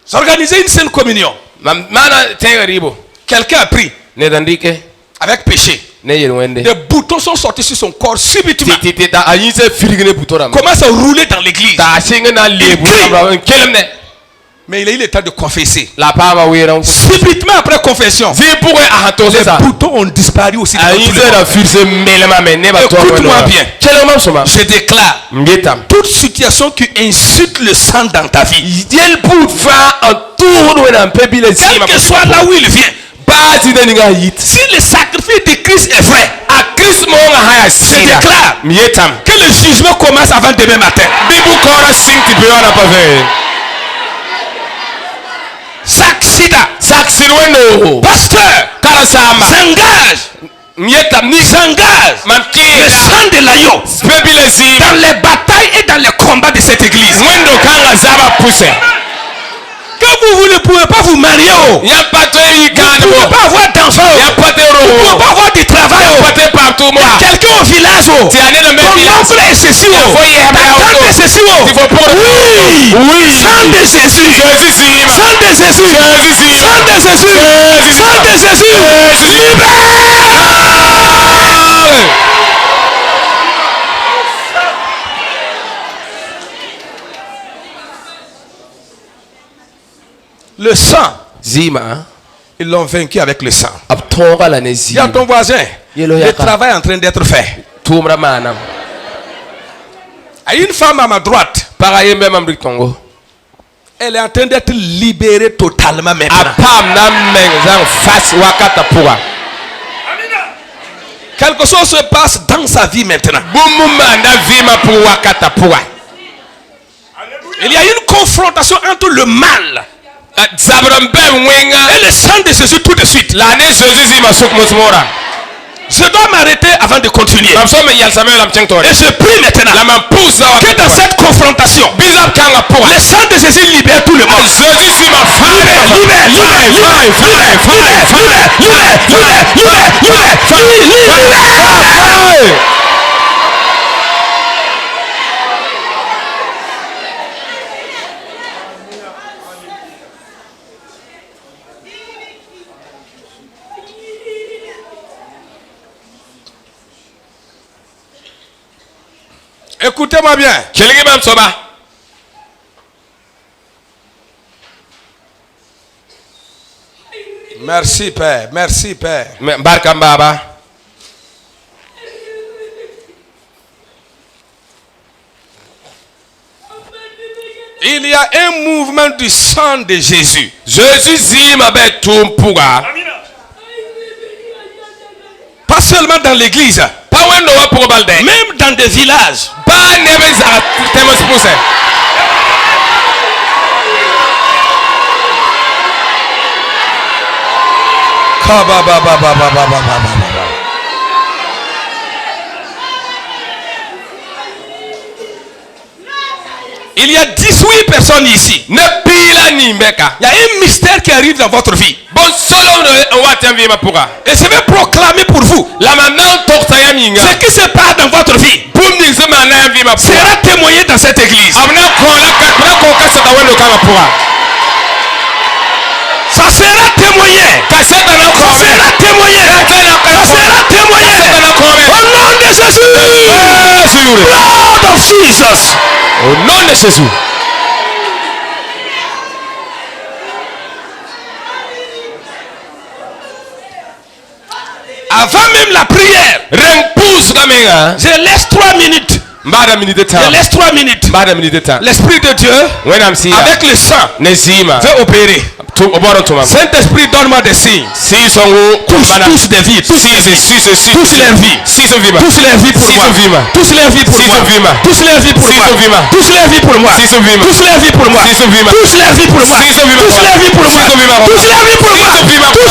S'organiser une sainte communion. Quelqu'un a pris avec péché. Des boutons sont sortis sur son corps subitement. Commence à rouler dans l'église. Mais il a eu le temps de confesser. Subitement après confession, les boutons ont disparu aussi. Écoute-moi bien. Je déclare, toute situation qui insulte le sang dans ta vie, quel que soit là où il vient, si le sacrifice de Christ est vrai, je déclare que le jugement commence avant demain matin. Chaque pasteur s'engage. Le sang de l'agneau dans les batailles et dans les combats de cette église. Que vous ne pouvez pas vous marier, vous ne pouvez pas avoir d'enfants, vous ne pouvez pas avoir du travail. Quelqu'un au village, ton oncle est ceci, ta tante est ceci. Oui, sang de Jésus, sang de Jésus, sang de Jésus, sang de Jésus, libère. Le sang, Zima, ils l'ont vaincu avec le sang. Il y a ton voisin, le travail est en train d'être fait. Il y a une femme à ma droite. Elle est en train d'être libérée totalement maintenant. Quelque chose se passe dans sa vie maintenant. Il y a une confrontation entre le mal et le sang de Jésus tout de suite. Je dois m'arrêter avant de continuer. Et je prie maintenant que dans cette confrontation, le sang de Jésus libère tout le monde. Écoutez-moi bien. Merci Père, merci Père. Il y a un mouvement du sang de Jésus. Pas seulement dans l'église, même dans des villages. Il y a 18 personnes ici. Il y a un mystère qui arrive dans votre vie. Et je vais proclamer pour vous. Ce qui se passe dans votre vie sera témoigné dans cette église. Ça sera témoigné. Ça sera témoigné. Ça sera témoigné. Au nom de Jésus. Blood of Jesus. Au nom de Jésus. Avant même la prière, je laisse 3 minutes. Je laisse 3 minutes. L'Esprit de Dieu, avec le sang, veut opérer. Saint-Esprit, donne-moi des signes. Tous des vies. Tous les vies. Tous les vies pour moi. Tous les vies pour moi. Tous les vies pour moi. Tous les vies pour moi. Tous les vies pour moi. Tous les vies pour moi. Tous les vies pour moi. Tous les vies pour moi. Tous les vies pour moi. Tous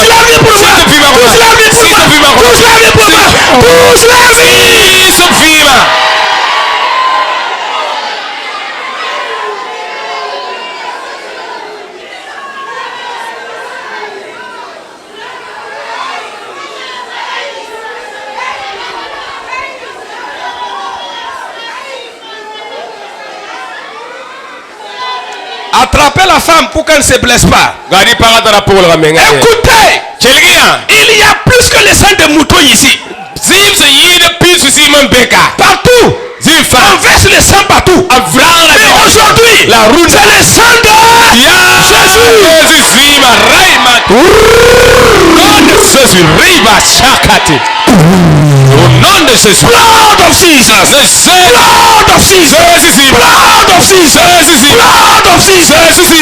les vies pour moi. Tous les vies pour moi. Tous les vies pour moi. Tous les vies. Attrapez la femme pour qu'elle ne se blesse pas. Écoutez, il y a plus que le sang de mouton ici. Partout. On verse le sang partout. Mais aujourd'hui, c'est le sang de Jésus. Au nom de Jésus. Blood of Jesus. Blood of Jesus. Blood of Jesus. Blood of Jesus.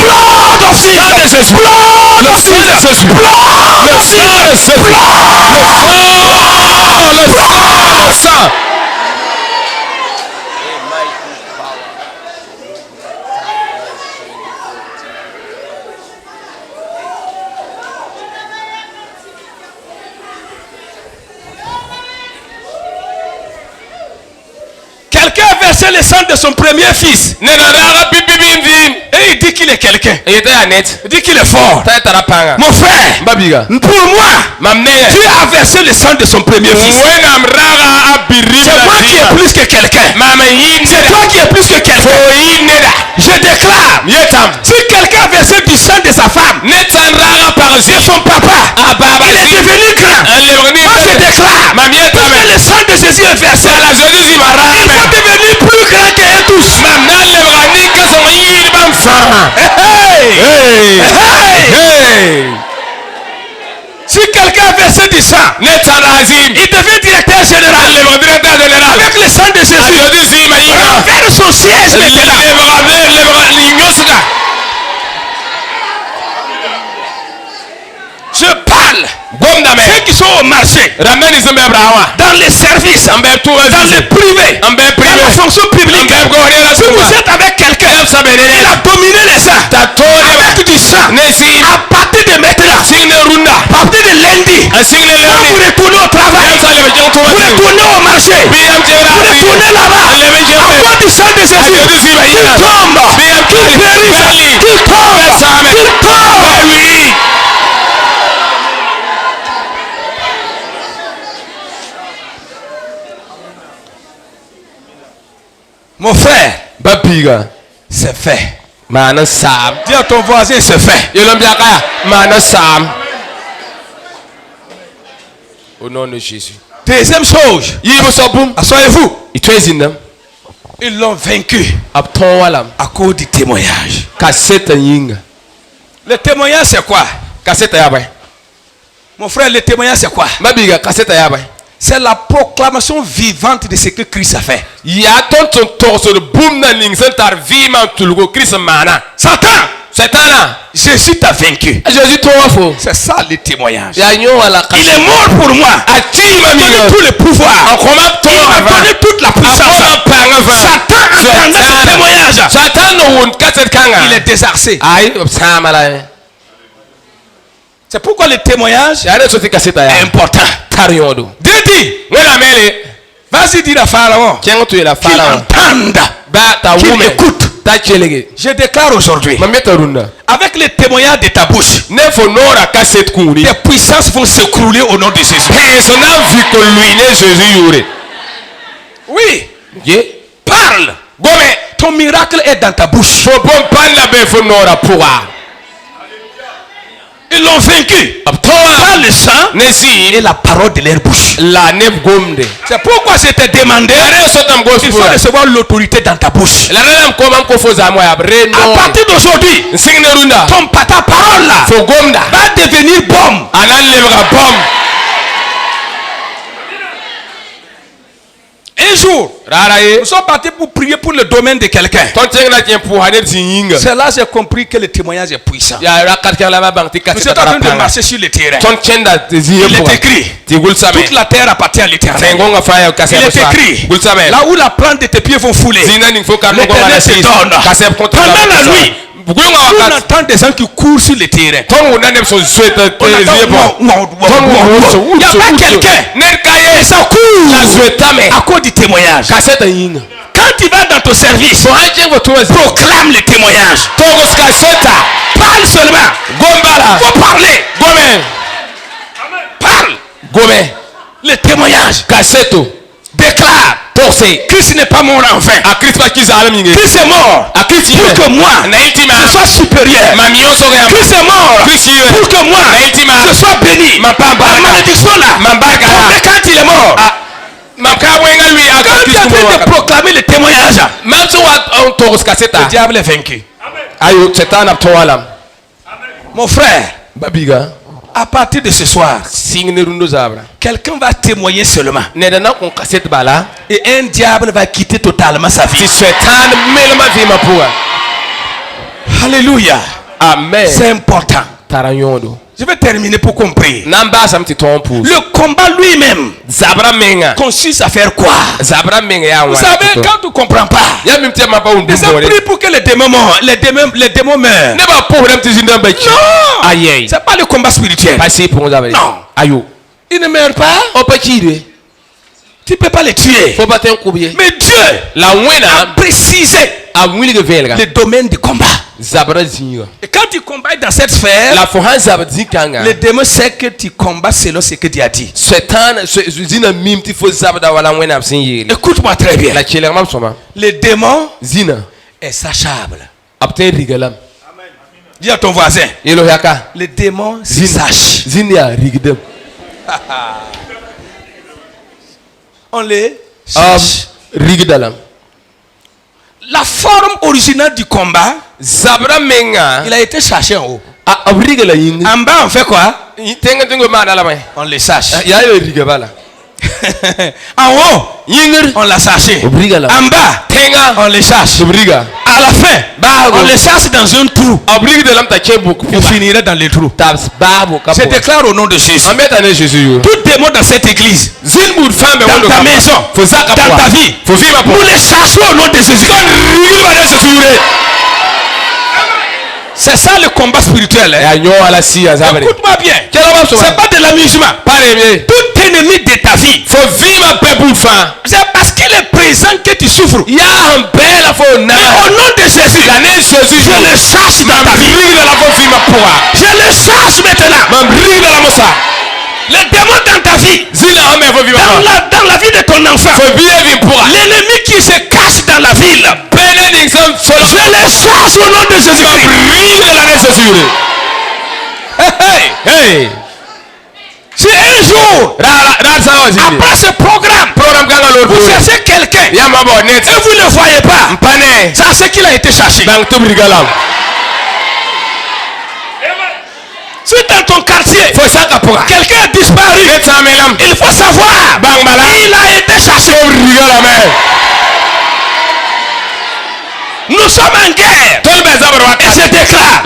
Blood of Jesus. Blood of Jesus. Blood of Jesus. Blood of Jesus. versé le sang de son premier fils. Et il dit qu'il est quelqu'un. Il dit qu'il est fort. Mon frère, pour moi, Dieu a versé le sang de son premier fils. C'est moi qui est plus que quelqu'un. C'est toi qui es plus que quelqu'un. Je déclare, si quelqu'un a versé du sang de sa femme, de son papa, il est devenu grand. Moi je déclare, puisque le sang de Jésus est versé, il va devenir plus grand qu'eux tous. Si quelqu'un a versé du sang, il devient directeur général. Avec le sang de Jésus, vers son siège maintenant. Je parle ceux qui sont au marché, dans les services, dans le privé, dans la fonction publique. Si vous êtes avec quelqu'un, il a dominé les gens avec du sang. À partir de maintenant, à partir de lundi, quand vous retournez au travail, vous retournez au marché, vous retournez là-bas, à cause du sang de Jésus, qu'il tombe, qu'il périsse, qu'il tombe, qu'il tombe. Mon frère, c'est fait. Dis à ton voisin, c'est fait. Au nom de Jésus. Deuxième chose, asseyez-vous. Ils l'ont vaincu à cause du témoignage. Le témoignage, c'est quoi? Mon frère, le témoignage, c'est quoi? C'est la proclamation vivante de ce que Christ a fait. Satan, Jésus t'a vaincu. C'est ça le témoignage. Il est mort pour moi. Il m'a donné tout le pouvoir. Il m'a donné toute la puissance. Satan entendait ce témoignage. Il est désarcé. C'est pourquoi le témoignage est important. Dieu dit, vas-y dire à Pharaon qu'il entende, qu'il écoute. Je déclare aujourd'hui, avec le témoignage de ta bouche, des puissances vont s'écrouler au nom de Jésus. Oui. Parle. Ton miracle est dans ta bouche. Ils l'ont vaincu par le sang et la parole de leur bouche. C'est pourquoi je t'ai demandé, il faut recevoir l'autorité dans ta bouche. À partir d'aujourd'hui, ta parole là va devenir bombe. Un jour, nous sommes partis pour prier pour le domaine de quelqu'un. C'est là que j'ai compris que le témoignage est puissant. Nous sommes en train de marcher sur le terrain. Il est écrit, toute la terre appartient à l'Éternel. Il est écrit, là où la plante de tes pieds vont fouler, l'Éternel se donne. Pendant la nuit, on entend des gens qui courent sur le terrain. Il n'y a pas quelqu'un, et ça court à cause du témoignage. Quand tu vas dans ton service, proclame le témoignage. Parle seulement. Faut parler. Parle. Le témoignage. Déclare. Christ n'est pas mort en vain. Christ est mort pour que moi je sois supérieur. Christ est mort pour que moi je sois béni. La malédiction là, quand il est mort, quand tu es en train de proclamer le témoignage, le diable est vaincu. Mon frère, à partir de ce soir, quelqu'un va témoigner seulement. Et un diable va quitter totalement sa vie. Alléluia. Amen. C'est important. Je vais terminer pour comprendre. Le combat lui-même consiste à faire quoi? Vous savez, quand tu ne comprends pas, les hommes prient pour que les démons meurent. Non, c'est pas le combat spirituel. Non, ils ne meurent pas. Tu Tu peux pas les tuer. Faut pas te couper. Mais Dieu La a précisé a wili ge velga. le domaine du combat. Zabra zinga. Et quand tu combats dans cette sphère, La fohan zabra zikanga. le démon sait que tu combats selon ce que Dieu a dit. Satan zina mimti fo zabra wala wena absin yiri. Écoute-moi très bien. La chele mam soma. Le démon Zina. est sachable. Apte rigalam. Dis à ton voisin. Elo yaka. Le démon se sache. Zinia rigdem. On les sache. Rigdalam. La forme originale du combat, Zabra menga. il a été cherché en haut. A rigala yin. En bas, on fait quoi? Tenga tengo ma dala mai. On les sache. Ya yo rigabala. En haut, Yinger. on l'a cherché. Obrigala. En bas, Tenga. on les cherche. Obriga. À la fin, on les cherche dans un trou. Obrigala ta chebuk. Vous finirez dans les trous. Tabs babu kapo. Je déclare au nom de Jésus. Ameta ne Jésus. Tout démon dans cette église, Zinbud femme dans ta maison, Faut ça dans ta vie, Faut vivre nous les cherchons au nom de Jésus. C'est ça le combat spirituel. Hein? Écoute-moi bien. C'est pas de l'amusement. Tout ennemi de ta vie, c'est parce qu'il est présent que tu souffres. Mais au nom de Jésus, je le cherche dans ta vie. Je le cherche maintenant. Le démon dans ta vie, dans la vie de ton enfant, l'ennemi qui se cache dans la ville, je le cherche au nom de Jésus. Hey. Si un jour, après ce programme, vous cherchez quelqu'un et vous ne le voyez pas, c'est qu'il a été cherché. Si dans ton quartier, quelqu'un a disparu, il faut savoir, il a été cherché. Nous sommes en guerre. Et je déclare,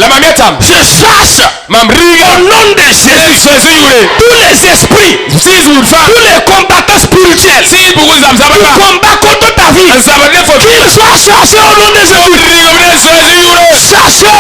je cherche au nom de Jésus tous les esprits, tous les combattants spirituels qui combattent contre ta vie, qu'ils soient cherchés au nom de Jésus. Cherchez.